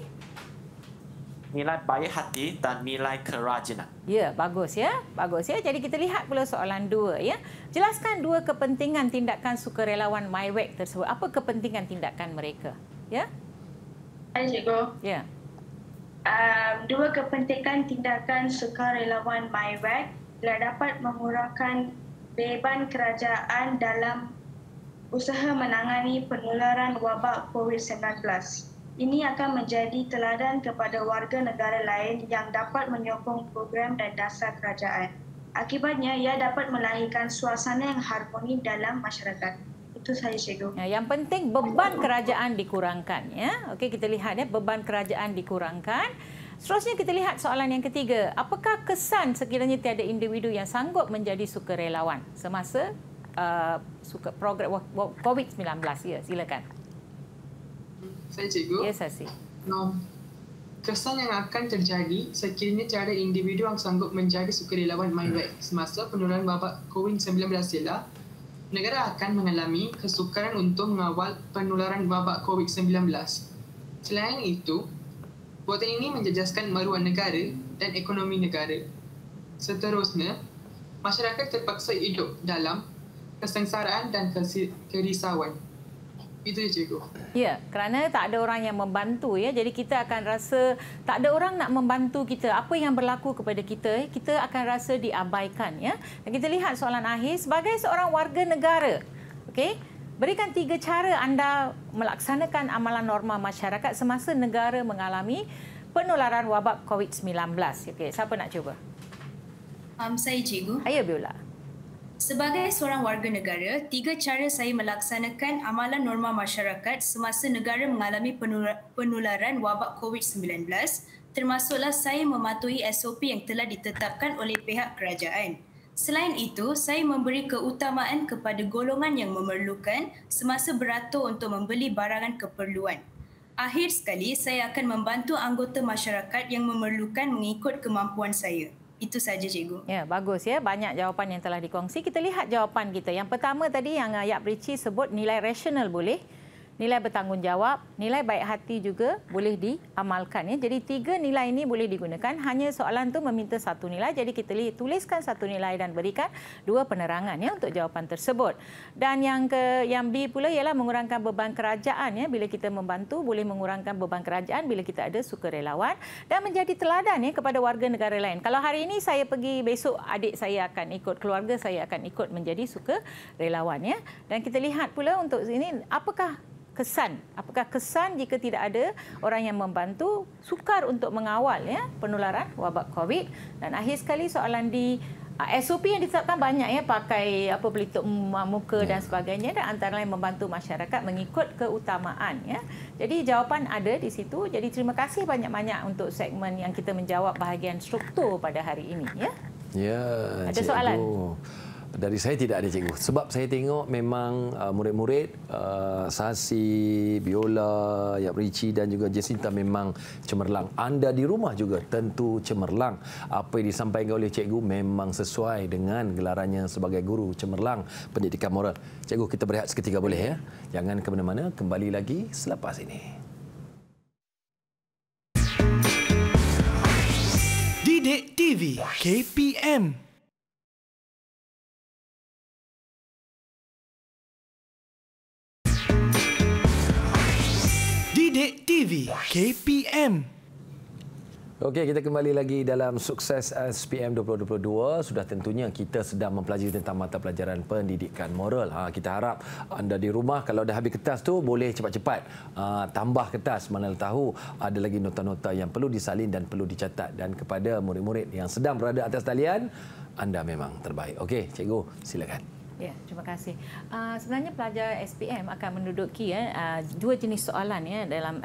Nilai baik hati dan nilai kerajinan. Ya, bagus ya. Bagus ya. Jadi kita lihat pula soalan 2 ya. Jelaskan 2 kepentingan tindakan sukarelawan MyWac tersebut. Apa kepentingan tindakan mereka? Ya. Hai, Cikgu. Ya. 2 kepentingan tindakan sukarelawan MyWac telah dapat mengurangkan beban kerajaan dalam usaha menangani penularan wabak COVID-19. Ini akan menjadi teladan kepada warga negara lain yang dapat menyokong program dan dasar kerajaan. Akibatnya, ia dapat melahirkan suasana yang harmoni dalam masyarakat. Itu sahaja, Cikgu. Yang penting beban kerajaan dikurangkan ya. Okey, kita lihat ya, beban kerajaan dikurangkan. Seterusnya kita lihat soalan yang ketiga. Apakah kesan sekiranya tiada individu yang sanggup menjadi sukarelawan semasa program COVID-19? Ya, silakan. Saya, Cikgu. Ya, Sasi. Kesan yang akan terjadi sekiranya tiada individu yang sanggup menjadi sukarelawan MyWac semasa penularan wabak COVID-19 ialah negara akan mengalami kesukaran untuk mengawal penularan wabak COVID-19. Selain itu, buatan ini menjejaskan maruah negara dan ekonomi negara. Seterusnya, masyarakat terpaksa hidup dalam kesengsaraan dan kerisauan. Itu je cikgu. Ya, kerana tak ada orang yang membantu ya. Jadi kita akan rasa tak ada orang nak membantu kita. Apa yang berlaku kepada kita, kita akan rasa diabaikan ya. Dan kita lihat soalan akhir sebagai seorang warga negara. Okey? Berikan 3 cara anda melaksanakan amalan norma masyarakat semasa negara mengalami penularan wabak COVID-19. Okey, siapa nak cuba? Saya cikgu. Ayo Biola. Sebagai seorang warga negara, 3 cara saya melaksanakan amalan norma masyarakat semasa negara mengalami penularan wabak COVID-19, termasuklah saya mematuhi SOP yang telah ditetapkan oleh pihak kerajaan. Selain itu, saya memberi keutamaan kepada golongan yang memerlukan semasa beratur untuk membeli barangan keperluan. Akhir sekali, saya akan membantu anggota masyarakat yang memerlukan mengikut kemampuan saya. Itu saja cikgu. Ya, bagus ya. Banyak jawapan yang telah dikongsi. Kita lihat jawapan kita. Yang pertama tadi yang Yap Richie sebut nilai rasional boleh. Nilai bertanggungjawab, nilai baik hati juga boleh diamalkan. Ya. Jadi 3 nilai ini boleh digunakan. Hanya soalan tu meminta 1 nilai. Jadi kita tuliskan 1 nilai dan berikan 2 penerangan ya untuk jawapan tersebut. Dan yang B pula ialah mengurangkan beban kerajaan. Ya. Bila kita membantu, boleh mengurangkan beban kerajaan bila kita ada sukarelawan. Dan menjadi teladan ya kepada warga negara lain. Kalau hari ini saya pergi, besok adik saya akan ikut, keluarga saya akan ikut menjadi sukarelawan. Ya. Dan kita lihat pula untuk ini, apakah kesan jika tidak ada orang yang membantu, sukar untuk mengawal ya penularan wabak COVID. Dan akhir sekali soalan di SOP yang ditetapkan banyak ya, pakai pelitup muka dan sebagainya, dan antara lain membantu masyarakat mengikut keutamaan ya. Jadi jawapan ada di situ. Jadi terima kasih banyak-banyak untuk segmen yang kita menjawab bahagian struktur pada hari ini ya. Ya, ada cikgu. soalan? Dari saya tidak ada cikgu. Sebab saya tengok memang murid-murid Sasi, Biola, Yap Richie dan juga Jacinta memang cemerlang. Anda di rumah juga tentu cemerlang. Apa yang disampaikan oleh cikgu memang sesuai dengan gelarannya sebagai guru cemerlang pendidikan moral. Cikgu, kita berehat seketika boleh ya? Jangan ke mana-mana, kembali lagi selepas ini. Didik TV KPM. Didik TV KPM. Okey, kita kembali lagi dalam Sukses SPM 2022. Sudah tentunya kita sedang mempelajari tentang mata pelajaran pendidikan moral. Kita harap anda di rumah kalau dah habis kertas tu boleh cepat-cepat tambah kertas. Mana tahu ada lagi nota-nota yang perlu disalin dan perlu dicatat. Dan kepada murid-murid yang sedang berada atas talian, anda memang terbaik. Okey, cikgu, silakan. Ya, terima kasih. Sebenarnya pelajar SPM akan menduduki 2 jenis soalan ya dalam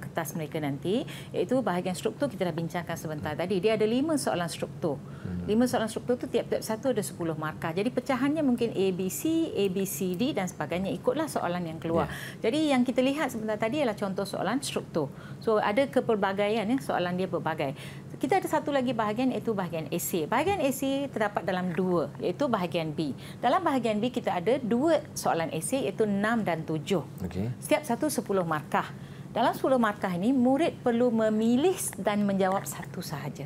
kertas mereka nanti, iaitu bahagian struktur kita dah bincangkan sebentar tadi. Dia ada 5 soalan struktur. 5 soalan struktur tu tiap-tiap satu ada 10 markah. Jadi pecahannya mungkin ABC, ABCD dan sebagainya, ikutlah soalan yang keluar. Jadi yang kita lihat sebentar tadi adalah contoh soalan struktur. So ada kepelbagaian ya, soalan dia berbagai. Kita ada satu lagi bahagian iaitu bahagian esei. Bahagian esei terdapat dalam 2, iaitu bahagian B. Dalam bahagian B kita ada 2 soalan esei iaitu 6 dan 7. Okay. Setiap satu 10 markah. Dalam 10 markah ini murid perlu memilih dan menjawab satu sahaja.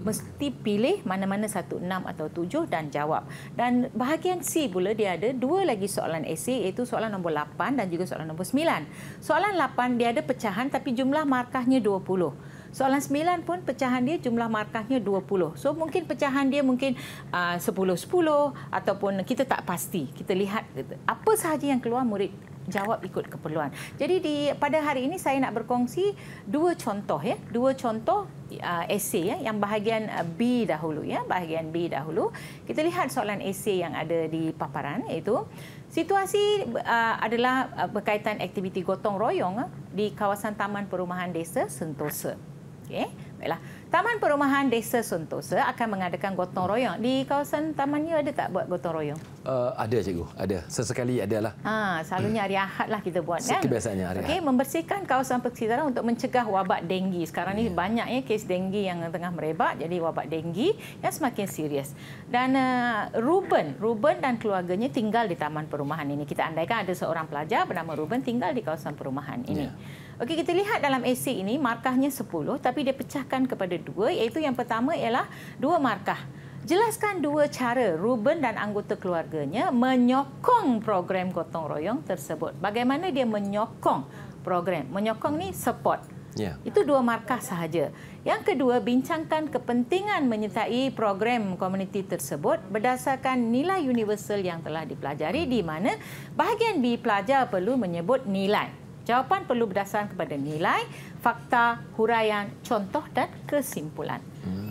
Mesti pilih mana-mana 1, 6 atau 7 dan jawab. Dan bahagian C pula dia ada 2 lagi soalan esei iaitu soalan nombor 8 dan juga soalan nombor 9. Soalan 8 dia ada pecahan tapi jumlah markahnya 20. Soalan 9 pun pecahan dia jumlah markahnya 20. So mungkin pecahan dia mungkin 10-10 ataupun kita tak pasti. Kita lihat apa sahaja yang keluar murid jawab ikut keperluan. Jadi pada hari ini saya nak berkongsi 2 contoh ya. 2 contoh esei ya yang bahagian B dahulu ya, bahagian B dahulu. Kita lihat soalan esei yang ada di paparan iaitu situasi adalah berkaitan aktiviti gotong royong di kawasan Taman Perumahan Desa Sentosa. Okey, baiklah. Taman Perumahan Desa Sentosa akan mengadakan gotong royong. Di kawasan tamannya ada tak buat gotong royong? Ada cikgu, ada. Sesekali adalah. Selalunya hari Ahad lah kita buat kan. Kebiasaannya hari Ahad. Okey, membersihkan kawasan persekitaran untuk mencegah wabak denggi. Sekarang ni banyaknya kes denggi yang tengah merebak, jadi wabak denggi yang semakin serius. Dan Ruben dan keluarganya tinggal di taman perumahan ini. Kita andaikan ada seorang pelajar bernama Ruben tinggal di kawasan perumahan ini. Okey, kita lihat dalam esei ini markahnya 10 tapi dia pecahkan kepada 2, iaitu yang pertama ialah 2 markah. jelaskan 2 cara Ruben dan anggota keluarganya menyokong program gotong royong tersebut. Bagaimana dia menyokong program? Menyokong ni support. Itu 2 markah sahaja. Yang kedua, bincangkan kepentingan menyertai program komuniti tersebut berdasarkan nilai universal yang telah dipelajari, di mana bahagian B, pelajar perlu menyebut nilai. Jawapan perlu berdasarkan kepada nilai, fakta, huraian, contoh dan kesimpulan.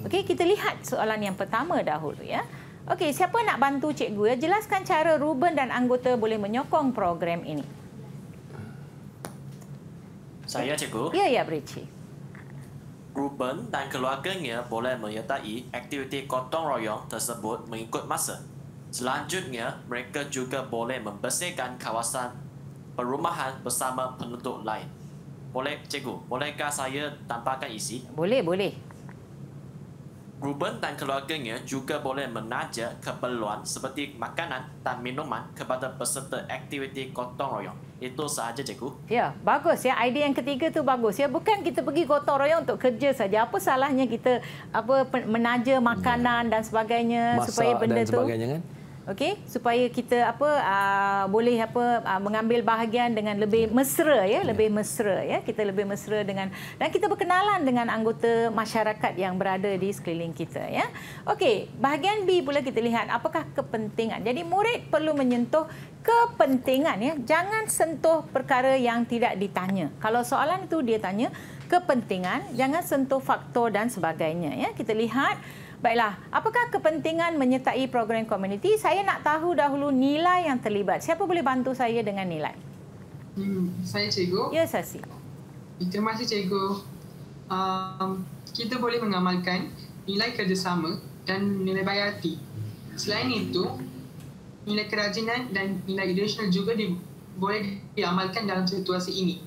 Okey, kita lihat soalan yang pertama dahulu ya. Okey, siapa nak bantu cikgu ya? Jelaskan cara Ruben dan anggota boleh menyokong program ini. Saya cikgu. Ya, Berici. Ruben dan keluarganya boleh menyertai aktiviti gotong royong tersebut mengikut masa. Selanjutnya, mereka juga boleh membersihkan kawasan perumahan bersama penduduk lain. Boleh cikgu, bolehkah saya tampakkan isi? Boleh. Ruben dan keluarganya juga boleh menaja keperluan seperti makanan dan minuman kepada peserta aktiviti gotong royong. Itu sahaja cikgu. Ya, bagus ya. Idea yang ketiga tu bagus ya. Bukan kita pergi gotong royong untuk kerja saja. Apa salahnya kita menaja makanan dan sebagainya, masak supaya benda dan sebagainya kan? Okey, supaya kita boleh mengambil bahagian dengan lebih mesra ya, lebih mesra ya. Kita lebih mesra dengan, dan kita berkenalan dengan anggota masyarakat yang berada di sekeliling kita ya. Okey, bahagian B pula kita lihat apakah kepentingan. Jadi murid perlu menyentuh kepentingan ya. Jangan sentuh perkara yang tidak ditanya. Kalau soalan itu dia tanya kepentingan, jangan sentuh faktor dan sebagainya ya. Kita lihat. Baiklah, apakah kepentingan menyertai program komuniti? Saya nak tahu dahulu nilai yang terlibat. Siapa boleh bantu saya dengan nilai? Saya cikgu. Ya, Sasi. Terima kasih cikgu. Kita boleh mengamalkan nilai kerjasama dan nilai bayati. Selain itu, nilai kerajinan dan nilai ideasional juga boleh diamalkan dalam situasi ini.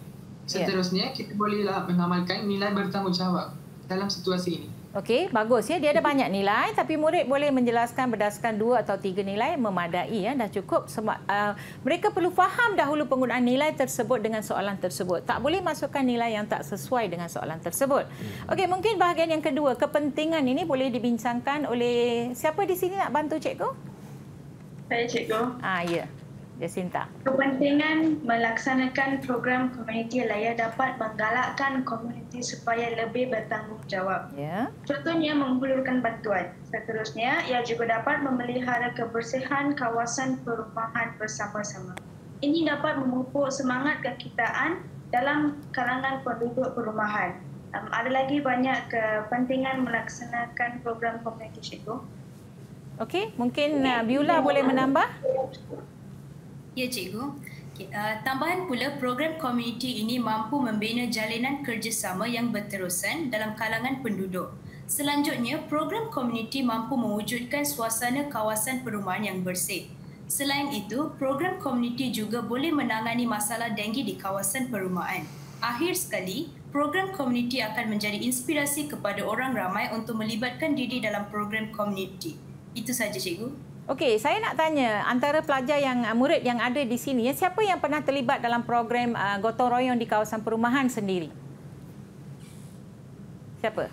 Seterusnya, kita bolehlah mengamalkan nilai bertanggungjawab dalam situasi ini. Okey, bagus ya. Dia ada banyak nilai, tapi murid boleh menjelaskan berdasarkan 2 atau 3 nilai memadai ya. Dah cukup. Mereka perlu faham dahulu penggunaan nilai tersebut dengan soalan tersebut. Tak boleh masukkan nilai yang tak sesuai dengan soalan tersebut. Okey, mungkin bahagian yang kedua, kepentingan ini boleh dibincangkan oleh siapa di sini nak bantu cikgu? Saya cikgu. Ya. Jacinta. Kepentingan melaksanakan program komuniti ia dapat menggalakkan komuniti supaya lebih bertanggungjawab. Ya. Contohnya menghulurkan bantuan. Seterusnya, ia juga dapat memelihara kebersihan kawasan perumahan bersama-sama. Ini dapat memupuk semangat kekitaan dalam kalangan penduduk perumahan. Ada lagi banyak kepentingan melaksanakan program komuniti cikgu. Okey, mungkin Biola boleh menambah? Ya, cikgu. Tambahan pula, program komuniti ini mampu membina jalinan kerjasama yang berterusan dalam kalangan penduduk. Selanjutnya, program komuniti mampu mewujudkan suasana kawasan perumahan yang bersih. Selain itu, program komuniti juga boleh menangani masalah denggi di kawasan perumahan. Akhir sekali, program komuniti akan menjadi inspirasi kepada orang ramai untuk melibatkan diri dalam program komuniti. Itu saja, cikgu. Okey, saya nak tanya antara pelajar murid yang ada di sini, siapa yang pernah terlibat dalam program gotong royong di kawasan perumahan sendiri? Siapa?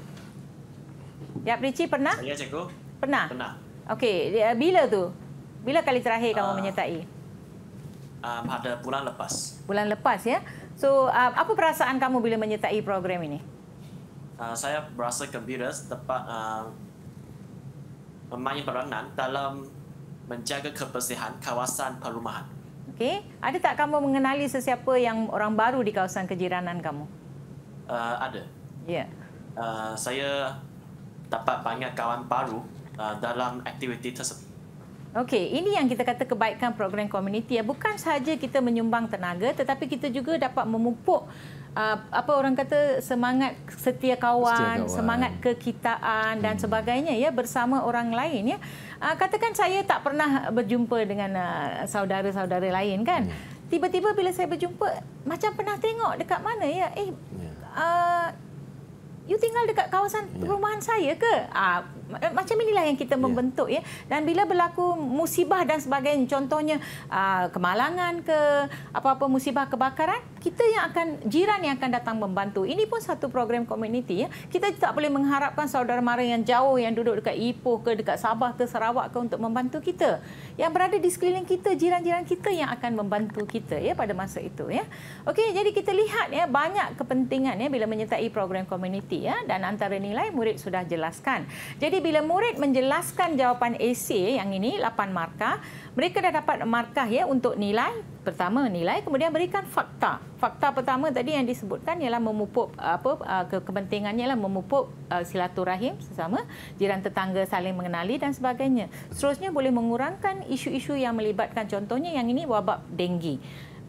Ya, Berici pernah? Saya cikgu. Pernah? Pernah. Okey, bila tu? Bila kali terakhir kamu menyertai? Pada bulan lepas. Bulan lepas ya. So, apa perasaan kamu bila menyertai program ini? Saya berasa gembira dapat memainkan peranan dalam menjaga kebersihan kawasan perumahan. Okey, ada tak kamu mengenali sesiapa yang orang baru di kawasan kejiranan kamu? Ada. Ya. Saya dapat banyak kawan baru dalam aktiviti tersebut. Okey, ini yang kita kata kebaikan program komuniti ya. Bukan sahaja kita menyumbang tenaga, tetapi kita juga dapat memupuk orang kata semangat setia kawan, semangat kekitaan dan sebagainya ya bersama orang lain ya. Katakan saya tak pernah berjumpa dengan saudara-saudara lain kan. Tiba-tiba bila saya berjumpa macam pernah tengok dekat mana ya? You tinggal dekat kawasan perumahan saya ke? Macam inilah yang kita membentuk ya. Dan bila berlaku musibah dan sebagainya, contohnya kemalangan ke apa-apa musibah kebakaran, kita yang akan jiran yang akan datang membantu. Ini pun satu program komuniti ya. Kita tak boleh mengharapkan saudara mara yang jauh yang duduk dekat Ipoh ke dekat Sabah ke Sarawak ke untuk membantu kita. Yang berada di sekeliling kita, jiran-jiran kita yang akan membantu kita ya pada masa itu ya. Okey, jadi kita lihat ya banyak kepentingan ya bila menyertai program komuniti ya, dan antara nilai murid sudah jelaskan. Jadi bila murid menjelaskan jawapan esei yang ini 8 markah, mereka dah dapat markah ya untuk nilai. Pertama nilai, kemudian berikan fakta. Fakta pertama tadi yang disebutkan ialah memupuk kepentingannya ialah memupuk silaturahim sesama, jiran tetangga saling mengenali dan sebagainya. Seterusnya boleh mengurangkan isu-isu yang melibatkan, contohnya yang ini wabak denggi.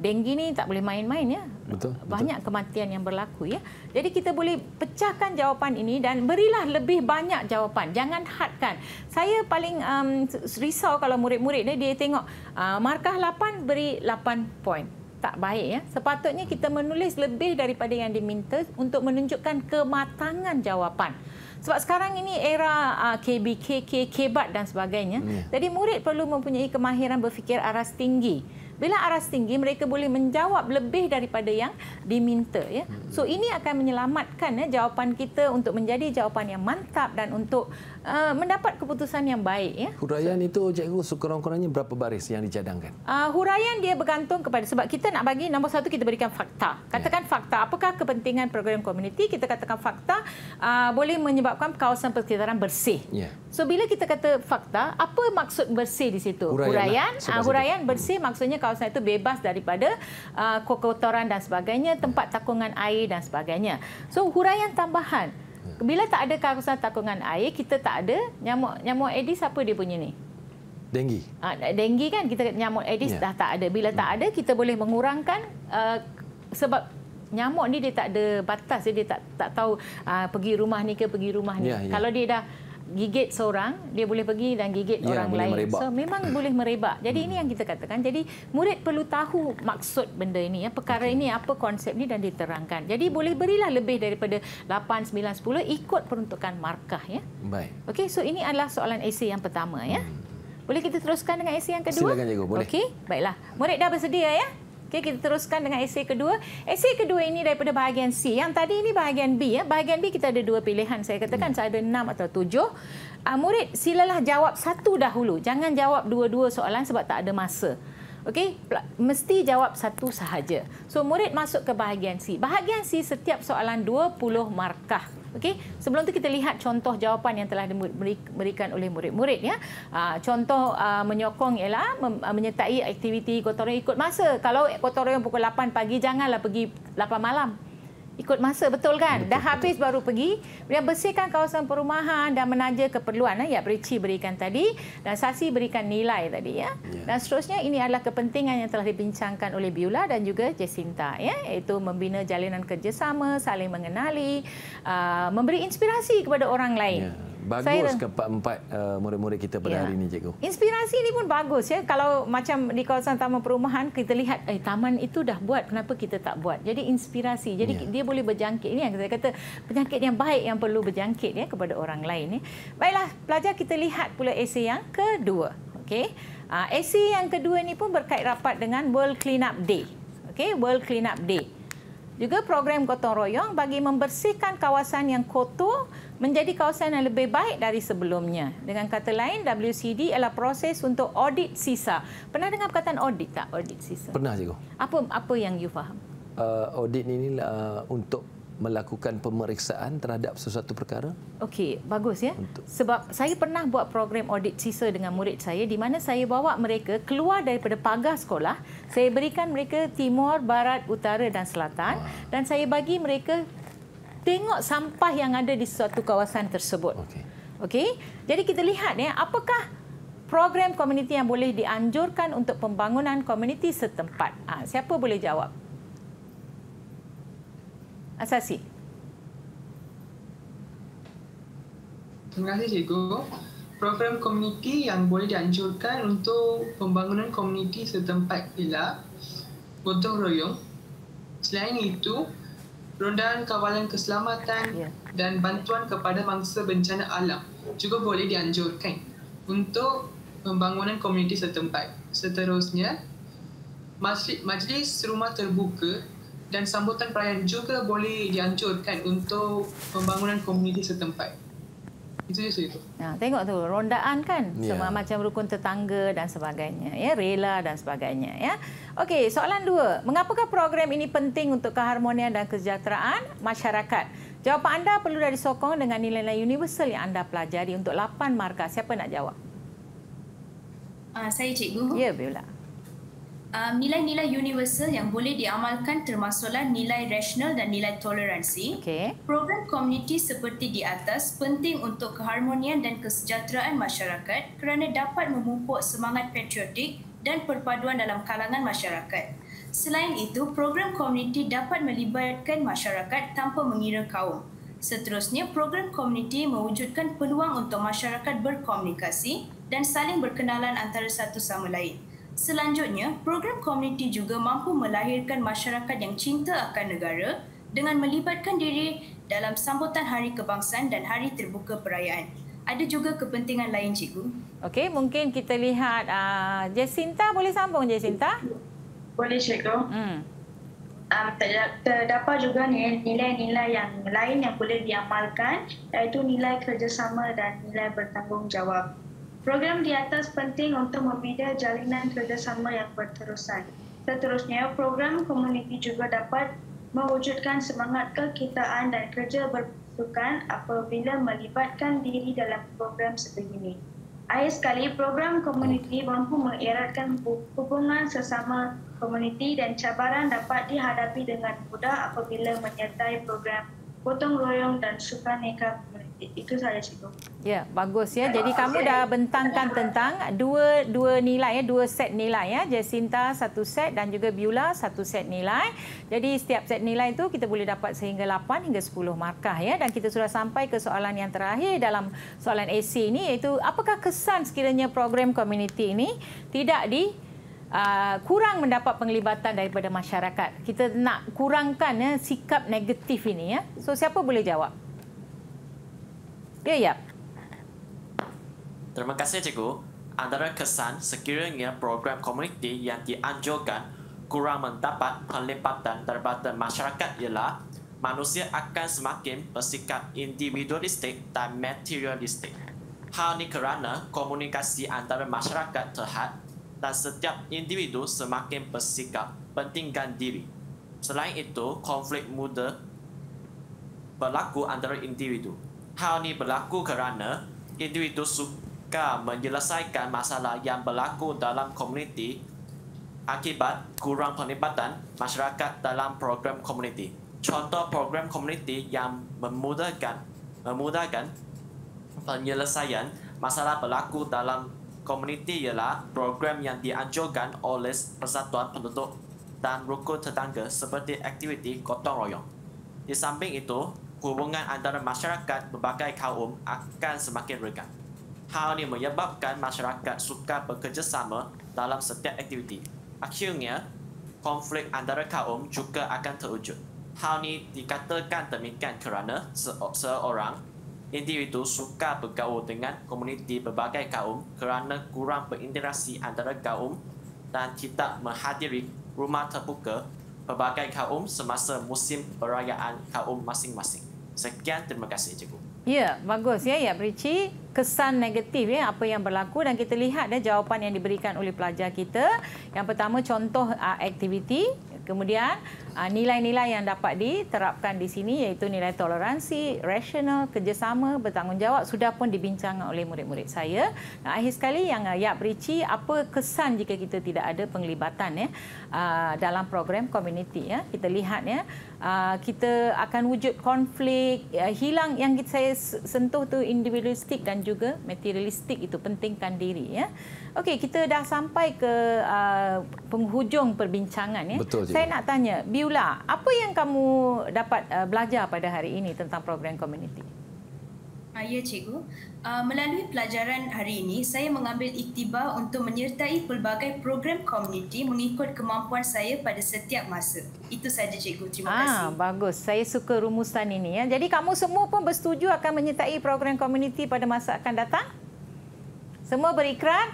Denggi ni tak boleh main-main ya. Betul. Banyak kematian yang berlaku ya. Jadi kita boleh pecahkan jawapan ini dan berilah lebih banyak jawapan. Jangan hadkan. Saya paling risau kalau murid-murid dia tengok markah 8 beri 8 poin. Tak baik ya. Sepatutnya kita menulis lebih daripada yang diminta untuk menunjukkan kematangan jawapan. Sebab sekarang ini era KBK, KBAT dan sebagainya. Jadi murid perlu mempunyai kemahiran berfikir aras tinggi. Bila aras tinggi, mereka boleh menjawab lebih daripada yang diminta. Ya. So ini akan menyelamatkan jawapan kita untuk menjadi jawapan yang mantap dan untuk mendapat keputusan yang baik. Ya. Huraian itu cikgu sekurang-kurangnya berapa baris yang dicadangkan? Huraian dia bergantung kepada, sebab kita nak bagi nombor satu kita berikan fakta. Katakan fakta, apakah kepentingan program komuniti? Kita katakan fakta boleh menyebabkan kawasan persekitaran bersih. So bila kita kata fakta, apa maksud bersih di situ? Huraian bersih maksudnya kawasan itu bebas daripada kotoran dan sebagainya, tempat takungan air dan sebagainya. So huraian tambahan. Bila tak ada kawasan takungan air, kita tak ada nyamuk Aedes, apa dia punya ni? Denggi. Denggi kan, kita nyamuk Aedes dah tak ada. Bila tak ada, kita boleh mengurangkan sebab nyamuk ni dia tak ada batas, dia tak tahu pergi rumah ni ke pergi rumah ni. Kalau dia dah gigit seorang, dia boleh pergi dan gigit orang lain. Merebak. So memang boleh merebak. Jadi ini yang kita katakan. Jadi murid perlu tahu maksud benda ini, perkara ini apa konsep ni dan diterangkan. Jadi boleh berilah lebih daripada 8, 9, 10 ikut peruntukan markah ya. Baik. Okey, so ini adalah soalan esei yang pertama ya. Boleh kita teruskan dengan esei yang kedua? Silakan cikgu, boleh. Okey, baiklah. Murid dah bersedia ya? Okey, kita teruskan dengan esei kedua. Esei kedua ini daripada bahagian C. Yang tadi ini bahagian B ya. Bahagian B kita ada dua pilihan. Saya katakan saya ada 6 atau 7. Murid silalah jawab satu dahulu. Jangan jawab dua-dua soalan sebab tak ada masa. Okey, mesti jawab satu sahaja. So murid masuk ke bahagian C. Bahagian C setiap soalan 20 markah. Okey, sebelum tu kita lihat contoh jawapan yang telah diberikan oleh murid-murid ya. Contoh menyokong ialah menyertai aktiviti gotong royong ikut masa. Kalau gotong royong pukul 8 pagi, janganlah pergi 8 malam. Ikut masa, betul kan? Dah habis baru pergi. Kemudian bersihkan kawasan perumahan dan menaja keperluan. Ya, Berici berikan tadi dan Sasi berikan nilai tadi ya. Dan seterusnya ini adalah kepentingan yang telah dibincangkan oleh Beulah dan juga Jacinta ya, iaitu membina jalinan kerjasama, saling mengenali, memberi inspirasi kepada orang lain. Bagus keempat murid-murid kita pada hari ini, cikgu. Inspirasi ini pun bagus ya. Kalau macam di kawasan taman perumahan kita lihat taman itu dah buat, kenapa kita tak buat? Jadi inspirasi. Jadi dia boleh berjangkit. Ini yang saya kata penyakit yang baik yang perlu berjangkit ya kepada orang lain ya. Baiklah, pelajar kita lihat pula esei yang kedua. Okey. Esei yang kedua ini pun berkait rapat dengan World Cleanup Day. Okey, World Cleanup Day. Juga program gotong royong bagi membersihkan kawasan yang kotor menjadi kawasan yang lebih baik dari sebelumnya. Dengan kata lain, WCD adalah proses untuk audit sisa. Pernah dengar perkataan audit tak? Audit sisa. Pernah, cikgu. Apa yang you faham? Audit ini untuk melakukan pemeriksaan terhadap sesuatu perkara. Okey, bagus ya. Sebab saya pernah buat program audit sisa dengan murid saya di mana saya bawa mereka keluar daripada pagar sekolah. Saya berikan mereka timur, barat, utara dan selatan dan saya bagi mereka tengok sampah yang ada di suatu kawasan tersebut. Okey. Jadi kita lihat ya, apakah program komuniti yang boleh dianjurkan untuk pembangunan komuniti setempat? Siapa boleh jawab? Sasi. Terima kasih, cikgu. Program komuniti yang boleh dianjurkan untuk pembangunan komuniti setempat ialah gotong royong. Selain itu, rondaan kawalan keselamatan dan bantuan kepada mangsa bencana alam juga boleh dianjurkan untuk pembangunan komuniti setempat. Seterusnya, majlis rumah terbuka dan sambutan perayaan juga boleh dianjurkan untuk pembangunan komuniti setempat. Itu je saya tu. Tengok tu, rondaan kan, semua macam rukun tetangga dan sebagainya, ya, rela dan sebagainya, ya. Okey, soalan 2. Mengapakah program ini penting untuk keharmonian dan kesejahteraan masyarakat? Jawapan anda perlu disokong dengan nilai-nilai universal yang anda pelajari untuk 8 markah. Siapa nak jawab? Saya cikgu. Ya, Biola. Nilai-nilai universal yang boleh diamalkan termasuklah nilai rasional dan nilai toleransi. Program komuniti seperti di atas penting untuk keharmonian dan kesejahteraan masyarakat kerana dapat memupuk semangat patriotik dan perpaduan dalam kalangan masyarakat. Selain itu, program komuniti dapat melibatkan masyarakat tanpa mengira kaum. Seterusnya, program komuniti mewujudkan peluang untuk masyarakat berkomunikasi dan saling berkenalan antara satu sama lain. Selanjutnya, program komuniti juga mampu melahirkan masyarakat yang cinta akan negara dengan melibatkan diri dalam sambutan Hari Kebangsaan dan Hari Terbuka Perayaan. Ada juga kepentingan lain, cikgu. Okey, mungkin kita lihat Jacinta, boleh sambung Jacinta? Boleh, cikgu. Terdapat juga nilai-nilai yang lain yang boleh diamalkan, iaitu nilai kerjasama dan nilai bertanggungjawab. Program di atas penting untuk membina jalinan kerjasama yang berterusan. Seterusnya, program komuniti juga dapat mewujudkan semangat kekitaan dan kerja berpasukan apabila melibatkan diri dalam program sebegini. Akhir sekali, program komuniti mampu mengeratkan hubungan sesama komuniti dan cabaran dapat dihadapi dengan mudah apabila menyertai program gotong royong dan sukaneka komuniti. Itu saja, cikgu. Ya, bagus ya. Jadi kamu dah bentangkan tentang dua nilai ya, 2 set nilai ya. Jacinta 1 set dan juga Biola 1 set nilai. Jadi setiap set nilai itu kita boleh dapat sehingga 8 hingga 10 markah ya. Dan kita sudah sampai ke soalan yang terakhir dalam soalan esei ini, iaitu apakah kesan sekiranya program komuniti ini tidak kurang mendapat penglibatan daripada masyarakat. Kita nak kurangkan ya sikap negatif ini ya. So siapa boleh jawab? Ya. Terima kasih, cikgu. Antara kesan sekiranya program komuniti yang dianjurkan kurang mendapat penglibatan daripada masyarakat ialah manusia akan semakin bersikap individualistik dan materialistik. Hal ini kerana komunikasi antara masyarakat terhad dan setiap individu semakin bersikap pentingkan diri. Selain itu, konflik mudah berlaku antara individu. Hal ini berlaku kerana individu suka menyelesaikan masalah yang berlaku dalam komuniti akibat kurang penglibatan masyarakat dalam program komuniti. Contoh program komuniti yang memudahkan penyelesaian masalah berlaku dalam komuniti ialah program yang dianjurkan oleh Persatuan Penduduk dan Rukun Tetangga seperti aktiviti gotong royong. Di samping itu, hubungan antara masyarakat berbagai kaum akan semakin renggang. Hal ini menyebabkan masyarakat suka bekerjasama dalam setiap aktiviti. Akhirnya, konflik antara kaum juga akan terwujud. Hal ini dikatakan demikian kerana seorang individu suka bergaul dengan komuniti berbagai kaum kerana kurang berinteraksi antara kaum dan tidak menghadiri rumah terbuka berbagai kaum semasa musim perayaan kaum masing-masing. Sekian, terima kasih, cikgu. Ya, bagus ya, ya, Prici. Kesan negatif ya apa yang berlaku dan kita lihat jawapan yang diberikan oleh pelajar kita. Yang pertama, contoh aktiviti. Kemudian nilai-nilai yang dapat diterapkan di sini iaitu nilai toleransi, rasional, kerjasama, bertanggungjawab sudah pun dibincangkan oleh murid-murid saya. Akhir sekali yang Prici, apa kesan jika kita tidak ada penglibatan dalam program komuniti ya? Kita lihat ya, kita akan wujud konflik, hilang yang saya sentuh tu individualistik dan juga materialistik, itu pentingkan diri ya. Okey, kita dah sampai ke penghujung perbincangan ya. Betul, saya nak tanya, Biola, apa yang kamu dapat belajar pada hari ini tentang program komuniti? Ya, Cikgu. Melalui pelajaran hari ini, saya mengambil iktibar untuk menyertai pelbagai program komuniti mengikut kemampuan saya pada setiap masa. Itu saja, Cikgu. Terima kasih. Bagus. Saya suka rumusan ini. Ya. Jadi kamu semua pun bersetuju akan menyertai program komuniti pada masa akan datang? Semua berikrar?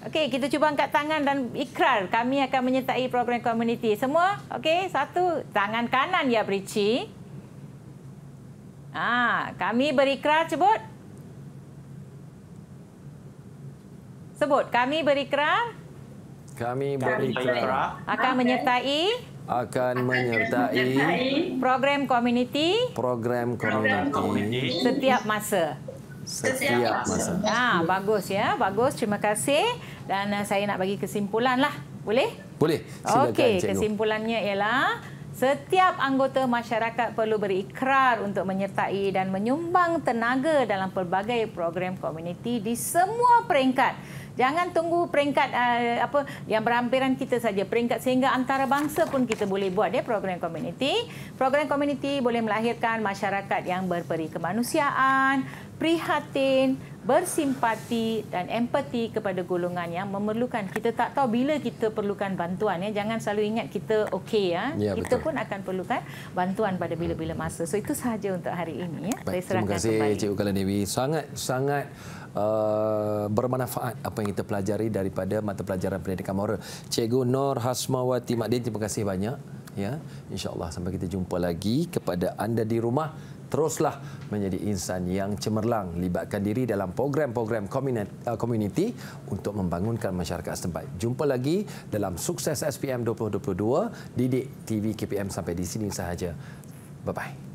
Okey, kita cuba angkat tangan dan ikrar. Kami akan menyertai program komuniti. Semua? Okey, satu. Tangan kanan ya, Prici. Kami berikrar, sebut. Sebut, kami berikrar. Kami berikrar Akan menyertai. Program komuniti. Setiap masa. Bagus ya, bagus. Terima kasih. Dan saya nak bagi kesimpulan lah. Boleh? Boleh. Silakan, Okey, Cikgu. kesimpulannya ialah setiap anggota masyarakat perlu berikrar untuk menyertai dan menyumbang tenaga dalam pelbagai program komuniti di semua peringkat. Jangan tunggu peringkat yang berhampiran kita saja. Peringkat sehingga antarabangsa pun kita boleh buat program komuniti. Program komuniti boleh melahirkan masyarakat yang berperi kemanusiaan, prihatin, bersimpati dan empati kepada golongan yang memerlukan. Kita tak tahu bila kita perlukan bantuan. Jangan selalu ingat kita okey. Kita pun akan perlukan bantuan pada bila-bila masa. So itu sahaja untuk hari ini. Saya serahkan terima kasih kembali. Cikgu Kala Dewi. Sangat bermanfaat apa yang kita pelajari daripada mata pelajaran pendidikan moral. Cikgu Nur Hasmawati Makdin, terima kasih banyak. Ya, insya-Allah sampai kita jumpa lagi. Kepada anda di rumah, teruslah menjadi insan yang cemerlang, libatkan diri dalam program-program komuniti untuk membangunkan masyarakat setempat. Jumpa lagi dalam Sukses SPM 2022. Didik TV KPM sampai di sini sahaja. Bye-bye.